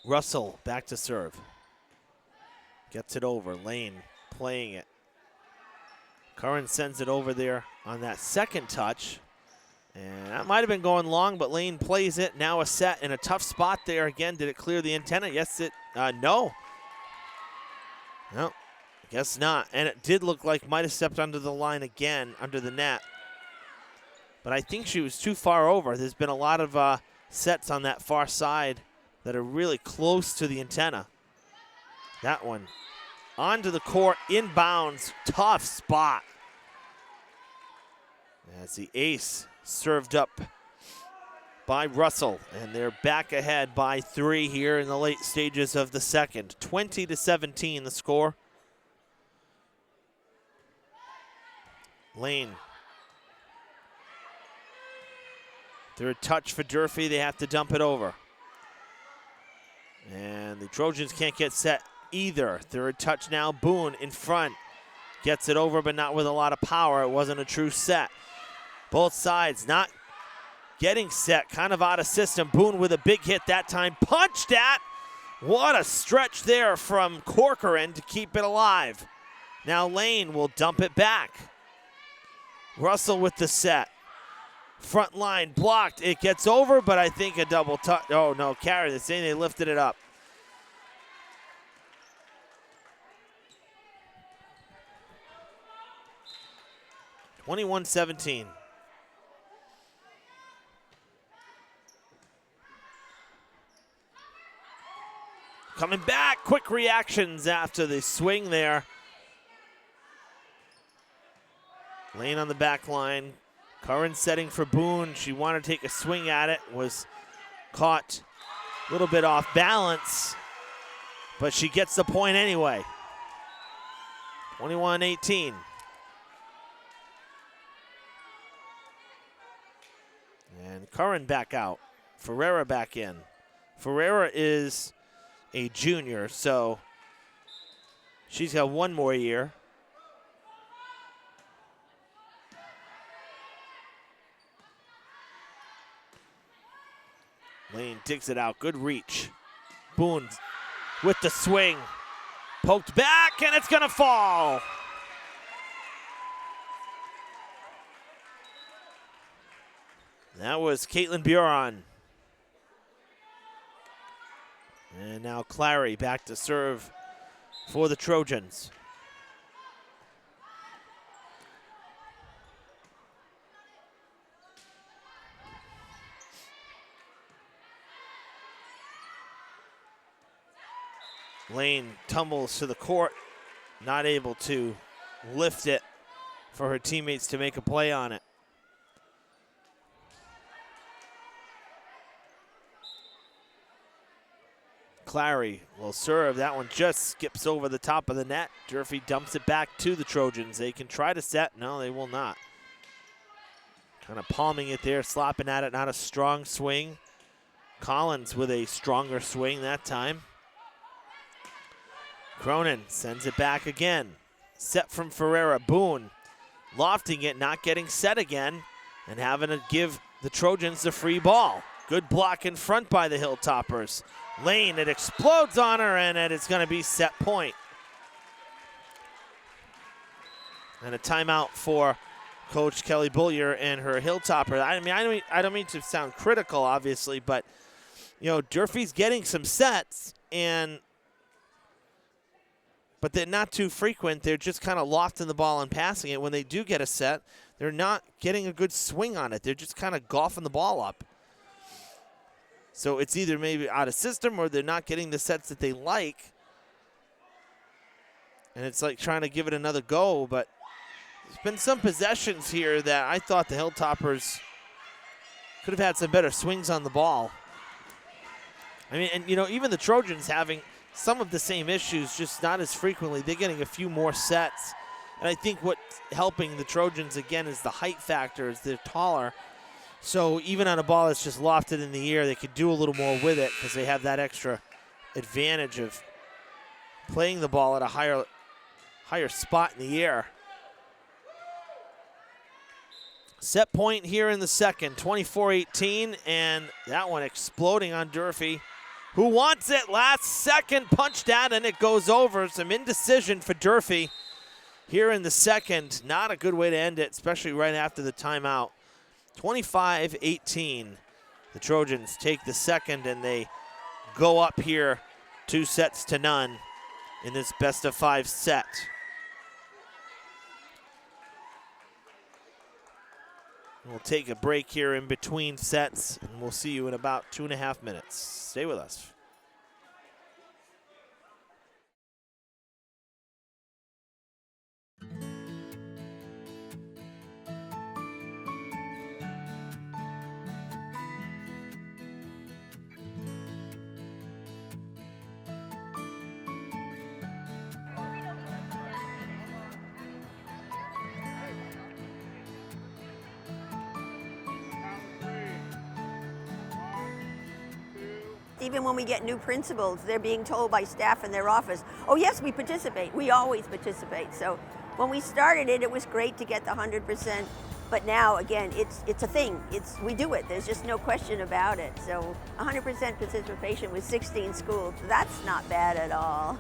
Russell back to serve. Gets it over. Lane playing it. Curran sends it over there on that second touch. And that might have been going long, but Lane plays it. Now a set in a tough spot there again. Did it clear the antenna? Yes, no. No, guess not. And it did look like might have stepped under the line again, under the net. But I think she was too far over. There's been a lot of sets on that far side that are really close to the antenna. That one onto the court, inbounds, tough spot. As the ace served up by Russell, and they're back ahead by 3 here in the late stages of the second. 20-17 the score. Lane. Third touch for Durfee. They have to dump it over. And the Trojans can't get set either. Third touch now, Boone in front. Gets it over, but not with a lot of power. It wasn't a true set. Both sides not getting set, kind of out of system. Boone with a big hit that time. Punched at. What a stretch there from Corcoran to keep it alive. Now Lane will dump it back. Russell with the set. Front line blocked. It gets over, but I think a double touch. Oh, no, carry this thing. They lifted it up. (21-17). Coming back, quick reactions after the swing there. Lane on the back line. Curran setting for Boone. She wanted to take a swing at it. Was caught a little bit off balance. But she gets the point anyway. 21-18. And Curran back out. Ferreira back in. Ferreira is a junior, so she's got one more year. Lane digs it out. Good reach. Boone with the swing. Poked back, and it's going to fall. That was Caitlin Buron. And now Clary back to serve for the Trojans. Lane tumbles to the court, not able to lift it for her teammates to make a play on it. Clary will serve. That one just skips over the top of the net. Durfee dumps it back to the Trojans. They can try to set. No, they will not. Kind of palming it there, slopping at it. Not a strong swing. Collins with a stronger swing that time. Cronin sends it back again. Set from Ferreira. Boone lofting it, not getting set again, and having to give the Trojans the free ball. Good block in front by the Hilltoppers. Lane, it explodes on her, and it's going to be set point. And a timeout for Coach Kelly Bullier and her Hilltopper. I mean, I don't mean to sound critical, obviously, but you know, Durfee's getting some sets, but they're not too frequent. They're just kind of lofting the ball and passing it. When they do get a set, they're not getting a good swing on it. They're just kind of golfing the ball up. So it's either maybe out of system or they're not getting the sets that they like. And it's like trying to give it another go. But there's been some possessions here that I thought the Hilltoppers could have had some better swings on the ball. I mean, and you know, even the Trojans having some of the same issues, just not as frequently. They're getting a few more sets. And I think what's helping the Trojans, again, is the height factor, as they're taller. So even on a ball that's just lofted in the air, they could do a little more with it because they have that extra advantage of playing the ball at a higher spot in the air. Set point here in the second, 24-18, and that one exploding on Durfee, who wants it. Last second punched out, and it goes over. Some indecision for Durfee here in the second. Not a good way to end it, especially right after the timeout. 25-18. The Trojans take the second, and they go up here 2-0 in this best-of-5 set. We'll take a break here in between sets, and we'll see you in about 2.5 minutes. Stay with us. Even when we get new principals, they're being told by staff in their office, oh yes, we participate. We always participate. So when we started it, it was great to get the 100%. But now, again, it's a thing. We do it. There's just no question about it. So 100% participation with 16 schools, that's not bad at all.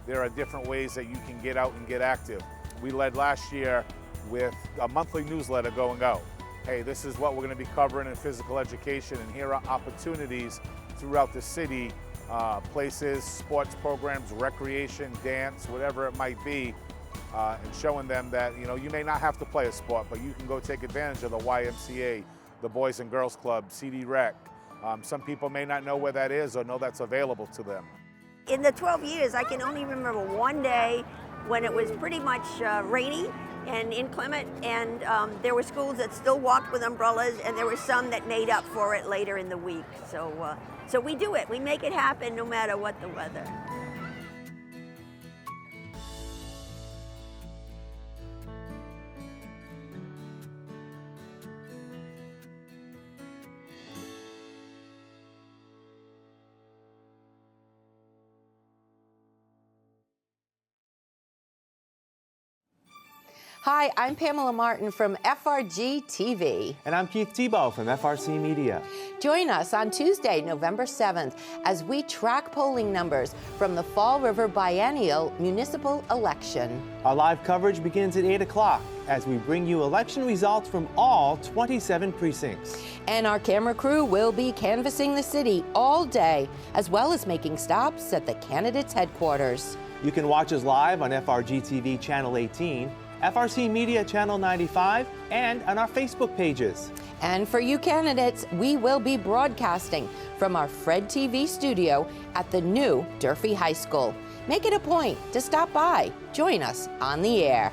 There are different ways that you can get out and get active. We led last year with a monthly newsletter going out. Hey, this is what we're going to be covering in physical education, and here are opportunities throughout the city, places, sports programs, recreation, dance, whatever it might be, and showing them that, you know, you may not have to play a sport, but you can go take advantage of the YMCA, the Boys and Girls Club, CD Rec. Some people may not know where that is or know that's available to them. In the 12 years, I can only remember one day when it was pretty much rainy and inclement, and there were schools that still walked with umbrellas, and there were some that made up for it later in the week. So we do it. We make it happen no matter what the weather. Hi, I'm Pamela Martin from FRG TV. And I'm Keith Tebow from FRC Media. Join us on Tuesday, November 7th, as we track polling numbers from the Fall River Biennial Municipal Election. Our live coverage begins at 8 o'clock as we bring you election results from all 27 precincts. And our camera crew will be canvassing the city all day, as well as making stops at the candidates' headquarters. You can watch us live on FRG-TV Channel 18, FRC Media Channel 95, and on our Facebook pages. And for you candidates, we will be broadcasting from our Fred TV studio at the new Durfee High School. Make it a point to stop by. Join us on the air.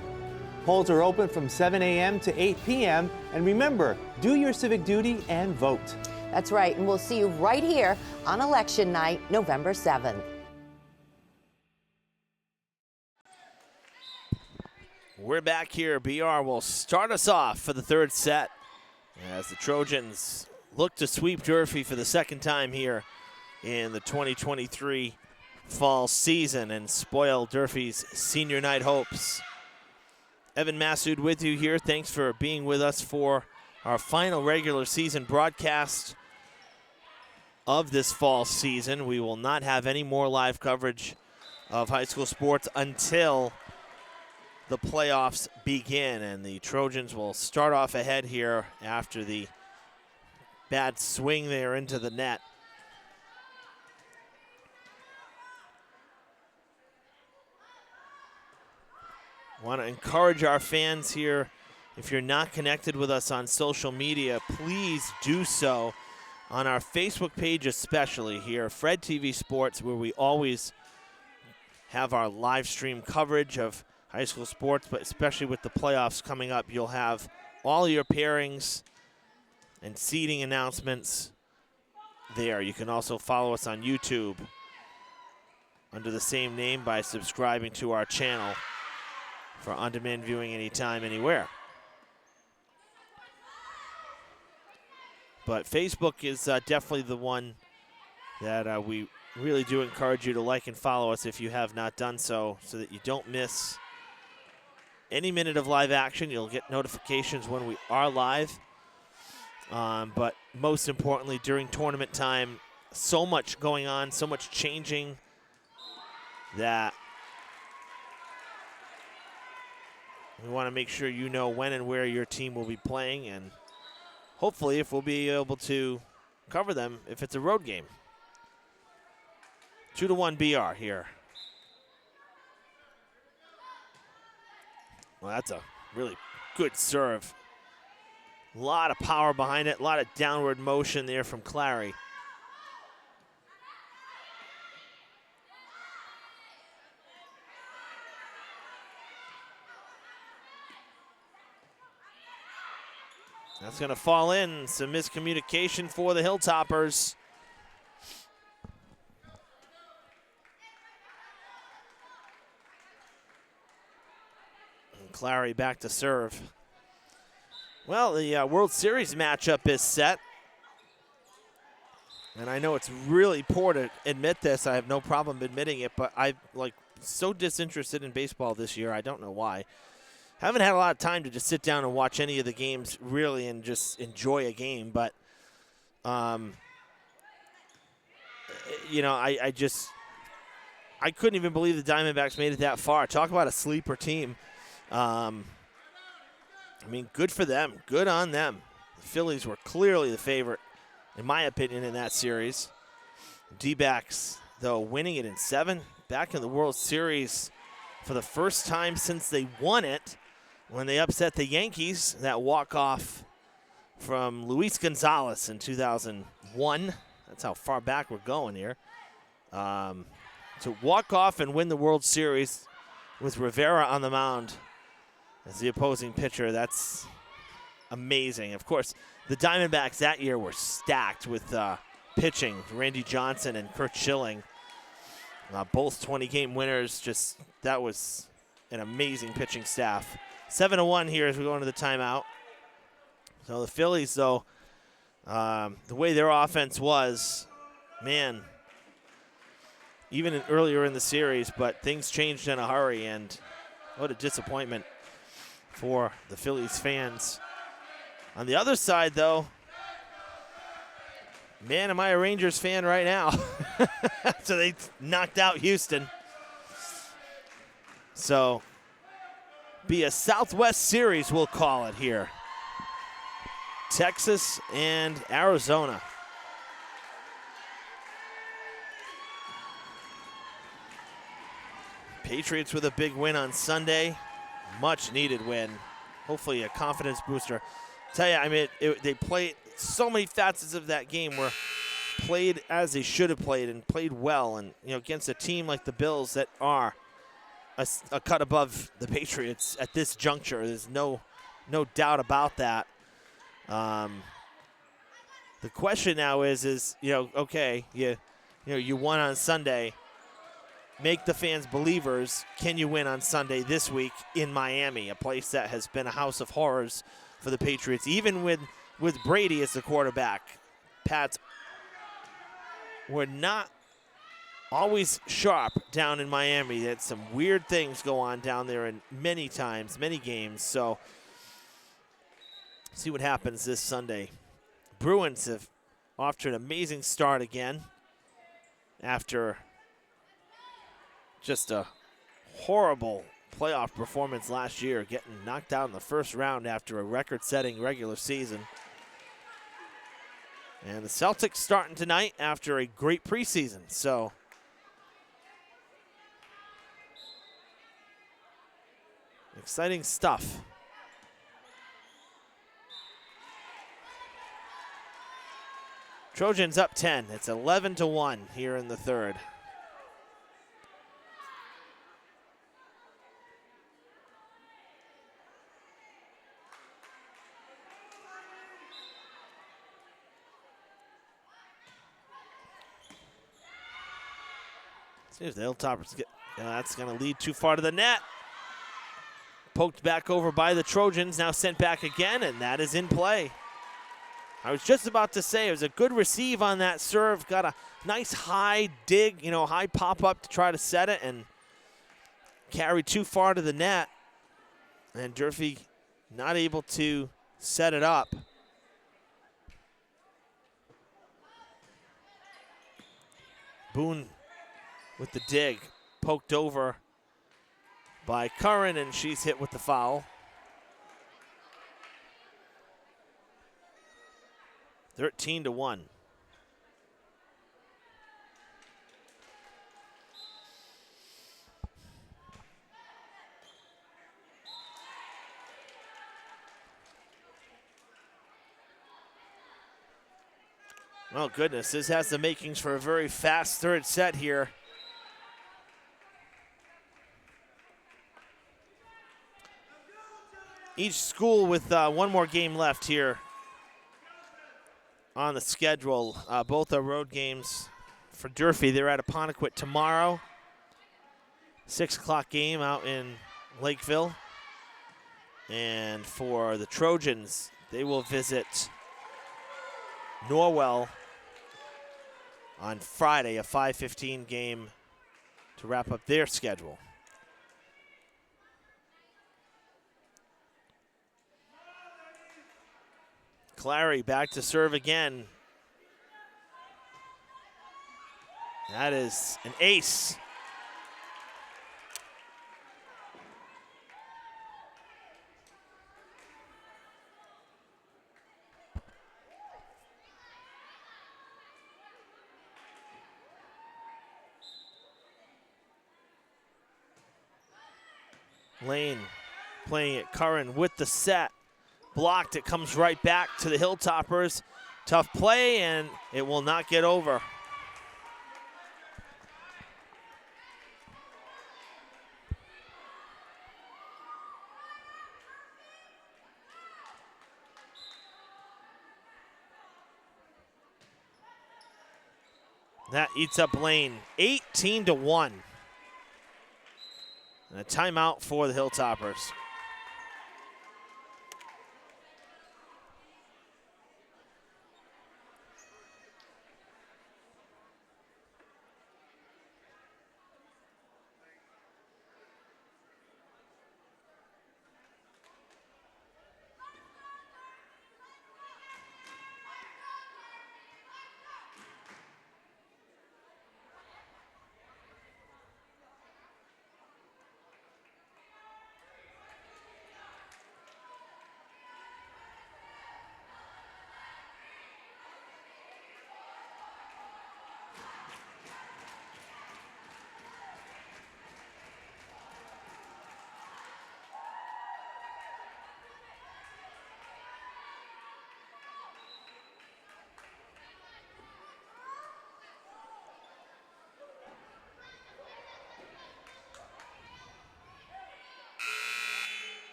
Polls are open from 7 a.m. to 8 p.m. And remember, do your civic duty and vote. That's right, and we'll see you right here on election night, November 7th. We're back here. BR will start us off for the third set as the Trojans look to sweep Durfee for the second time here in the 2023 fall season and spoil Durfee's senior night hopes. Evan Massoud with you here. Thanks for being with us for our final regular season broadcast of this fall season. We will not have any more live coverage of high school sports until the playoffs begin, and the Trojans will start off ahead here after the bad swing there into the net. Want to encourage our fans here, if you're not connected with us on social media, please do so on our Facebook page, especially here, Fred TV Sports, where we always have our live stream coverage of high school sports, but especially with the playoffs coming up, you'll have all your pairings and seeding announcements there. You can also follow us on YouTube under the same name by subscribing to our channel for on-demand viewing anytime, anywhere. But Facebook is definitely the one that we really do encourage you to like and follow us if you have not done so that you don't miss any minute of live action. You'll get notifications when we are live. But most importantly, during tournament time, so much going on, so much changing that we want to make sure you know when and where your team will be playing, and hopefully if we'll be able to cover them if it's a road game. 2-1 BR here. Well, that's a really good serve. A lot of power behind it, a lot of downward motion there from Clary. That's going to fall in. Some miscommunication for the Hilltoppers. Clary back to serve. Well, the World Series matchup is set. And I know it's really poor to admit this. I have no problem admitting it, but I'm so disinterested in baseball this year. I don't know why. Haven't had a lot of time to just sit down and watch any of the games really and just enjoy a game. But, I couldn't even believe the Diamondbacks made it that far. Talk about a sleeper team. Good for them. Good on them. The Phillies were clearly the favorite, in my opinion, in that series. D-backs, though, winning it in 7. Back in the World Series for the first time since they won it when they upset the Yankees. That walk-off from Luis Gonzalez in 2001. That's how far back we're going here. To walk off and win the World Series with Rivera on the mound as the opposing pitcher, that's amazing. Of course, the Diamondbacks that year were stacked with pitching. Randy Johnson and Kurt Schilling, both 20-game winners. That was an amazing pitching staff. 7-1 here as we go into the timeout. So the Phillies, though, the way their offense was, man, even earlier in the series, but things changed in a hurry, and what a disappointment for the Phillies fans. On the other side, though, man, am I a Rangers fan right now. So they knocked out Houston. So be a Southwest series, we'll call it here. Texas and Arizona. Patriots with a big win on Sunday. Much needed win. Hopefully a confidence booster. Tell you, I mean, they played so many facets of that game were played as they should have played and played well. And, you know, against a team like the Bills that are a cut above the Patriots at this juncture. There's no doubt about that. The question now is you know, okay, you won on Sunday. Make the fans believers. Can you win on Sunday this week in Miami, a place that has been a house of horrors for the Patriots, even with Brady as the quarterback? Pats were not always sharp down in Miami. They had some weird things go on down there in many times, many games. So see what happens this Sunday. Bruins have off to an amazing start again after just a horrible playoff performance last year, getting knocked out in the first round after a record-setting regular season. And the Celtics starting tonight after a great preseason. So exciting stuff. Trojans up 10. It's 11-1 here in the third. See if the Hilltoppers get, that's going to lead too far to the net. Poked back over by the Trojans, now sent back again, and that is in play. I was just about to say it was a good receive on that serve. Got a nice high dig, high pop up to try to set it, and carried too far to the net. And Durfee not able to set it up. Boone with the dig, poked over by Curran, and she's hit with the foul. 13-1. Oh, goodness, this has the makings for a very fast third set here. Each school with one more game left here on the schedule. Both are road games for Durfee. They're at Apponequet tomorrow. 6 o'clock game out in Lakeville. And for the Trojans, they will visit Norwell on Friday, a 5:15 game to wrap up their schedule. Clary back to serve again. That is an ace. Lane playing it. Curran with the set. Blocked. It comes right back to the Hilltoppers. Tough play, and it will not get over. That eats up Lane. 18-1. And a timeout for the Hilltoppers.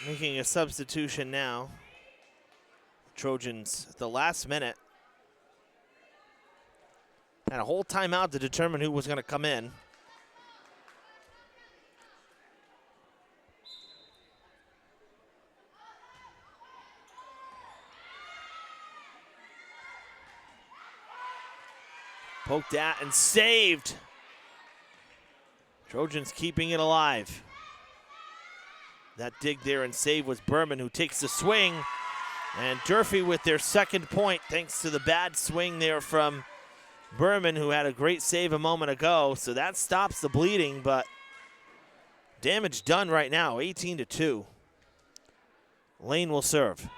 Making a substitution now. Trojans at the last minute. Had a whole timeout to determine who was going to come in. Poked at and saved. Trojans keeping it alive. That dig there and save was Berman, who takes the swing. And Durfee with their second point, thanks to the bad swing there from Berman, who had a great save a moment ago. So that stops the bleeding, but damage done right now, 18-2. Lane will serve.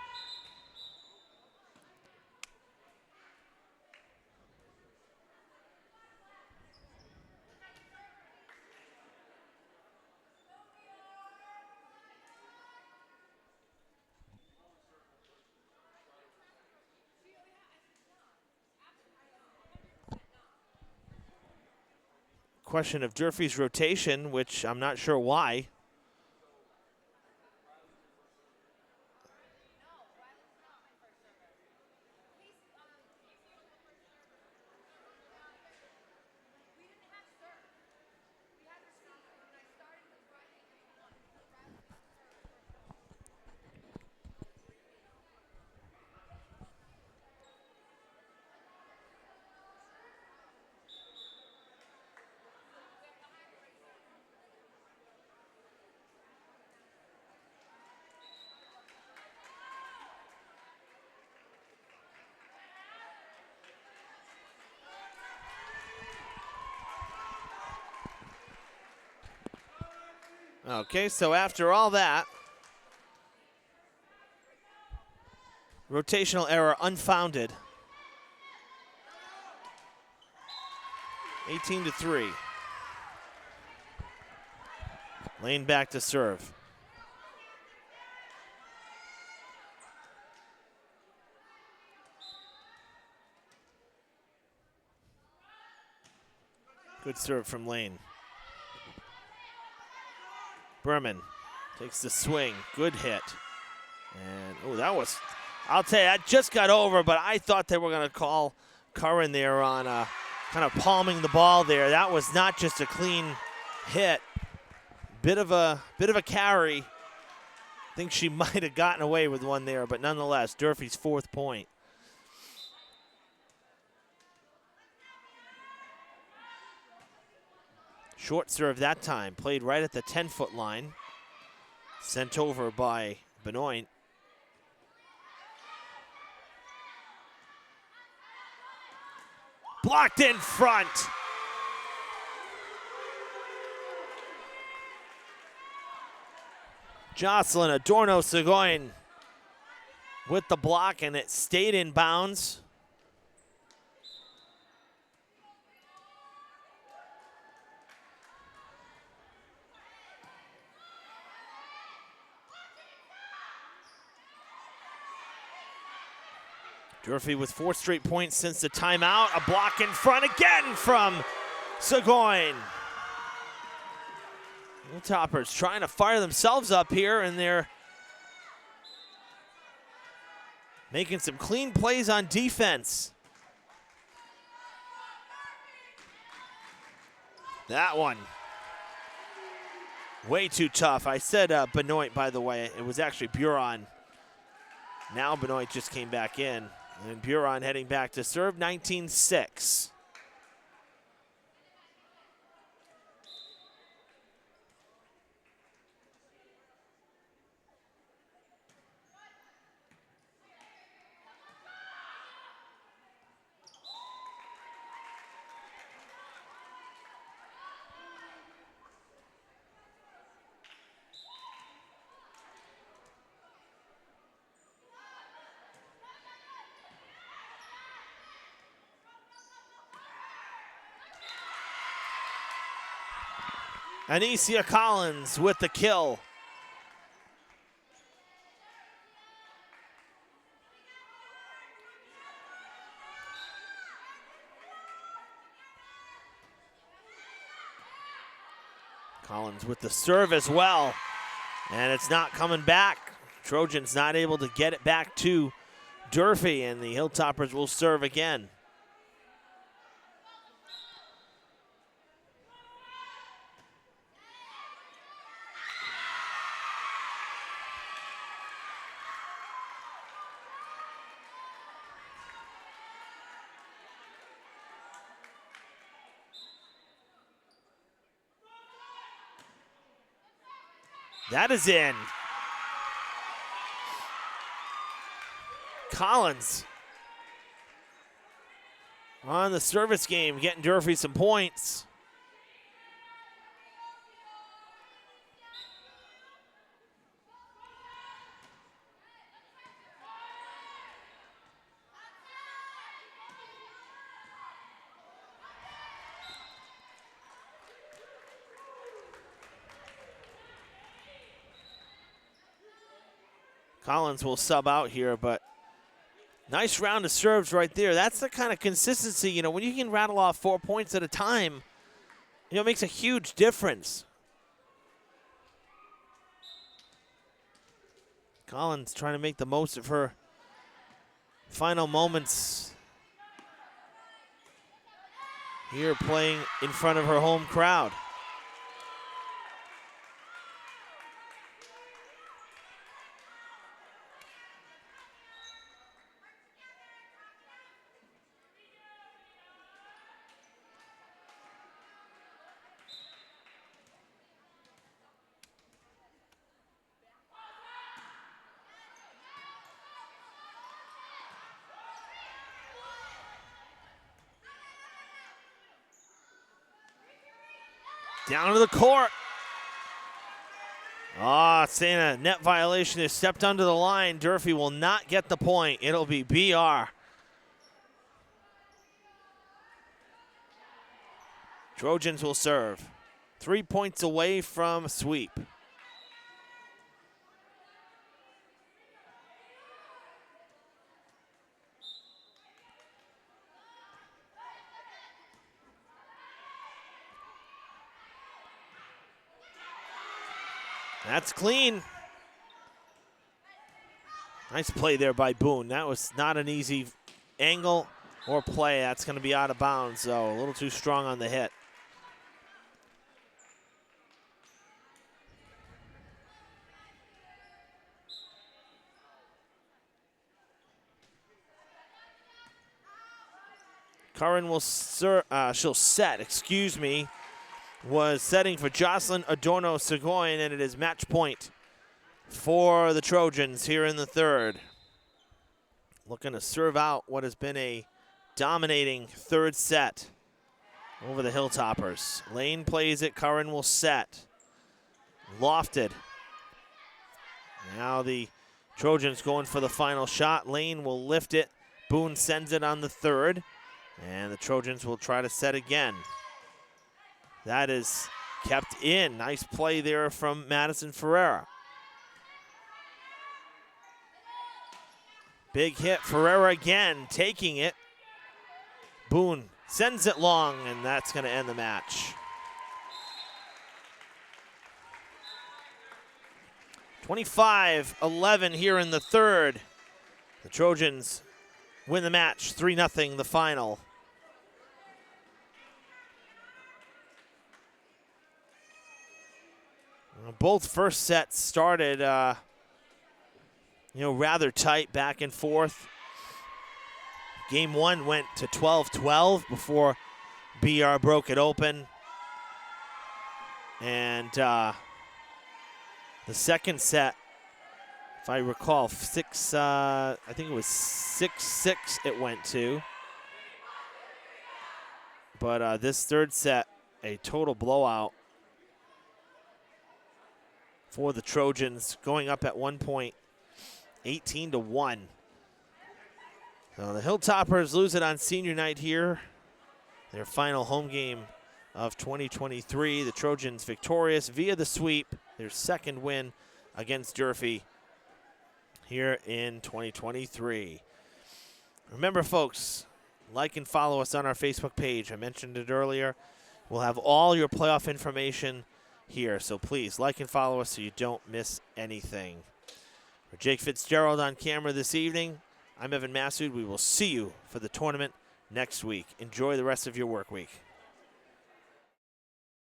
Question of Durfee's rotation, which I'm not sure why. Okay, so after all that, rotational error unfounded. 18-3. Lane back to serve. Good serve from Lane. Berman takes the swing, good hit. And, oh, that was, I'll tell you, that just got over, but I thought they were going to call Curran there on kind of palming the ball there. That was not just a clean hit. Bit of a carry. I think she might have gotten away with one there, but nonetheless, Durfee's fourth point. Short serve that time, played right at the 10-foot line. Sent over by Benoit. Blocked in front. Jocelyn Adorno-Segoin with the block, and it stayed in bounds. Durfee with 4 straight points since the timeout. A block in front again from Segoin. Hilltoppers trying to fire themselves up here, and they're making some clean plays on defense. That one. Way too tough. I said Benoit, by the way. It was actually Buron. Now Benoit just came back in. And Buron heading back to serve, 19-6. Anicia Collins with the kill. Collins with the serve as well. And it's not coming back. Trojans not able to get it back to Durfee, and the Hilltoppers will serve again. That is in. Collins on the service game, getting Durfee some points. Collins will sub out here, but nice round of serves right there. That's the kind of consistency, you know, when you can rattle off 4 points at a time, you know, it makes a huge difference. Collins trying to make the most of her final moments here, playing in front of her home crowd. Down to the court. Saying a net violation is stepped under the line. Durfee will not get the point. It'll be BR. Trojans will serve. 3 points away from a sweep. That's clean. Nice play there by Boone. That was not an easy angle or play. That's going to be out of bounds, so a little too strong on the hit. Curran will she'll set, excuse me. Was setting for Jocelyn Adorno-Segoin, and it is match point for the Trojans here in the third. Looking to serve out what has been a dominating third set over the Hilltoppers. Lane plays it, Curran will set. Lofted. Now the Trojans going for the final shot. Lane will lift it. Boone sends it on the third, and the Trojans will try to set again. That is kept in. Nice play there from Madison Ferreira. Big hit. Ferreira again taking it. Boone sends it long, and that's going to end the match. 25-11 here in the third. The Trojans win the match 3-0 the final. Both first sets started, rather tight, back and forth. Game one went to 12-12 before BR broke it open. And the second set, if I recall, I think it was 6-6 it went to. But this third set, a total blowout for the Trojans, going up at 1 point, 18-1. So the Hilltoppers lose it on senior night here. Their final home game of 2023. The Trojans victorious via the sweep, their second win against Durfee here in 2023. Remember, folks, like and follow us on our Facebook page. I mentioned it earlier. We'll have all your playoff information here. So please like and follow us so you don't miss anything. For Jake Fitzgerald on camera this evening, I'm Evan Massoud. We will see you for the tournament next week. Enjoy the rest of your work week.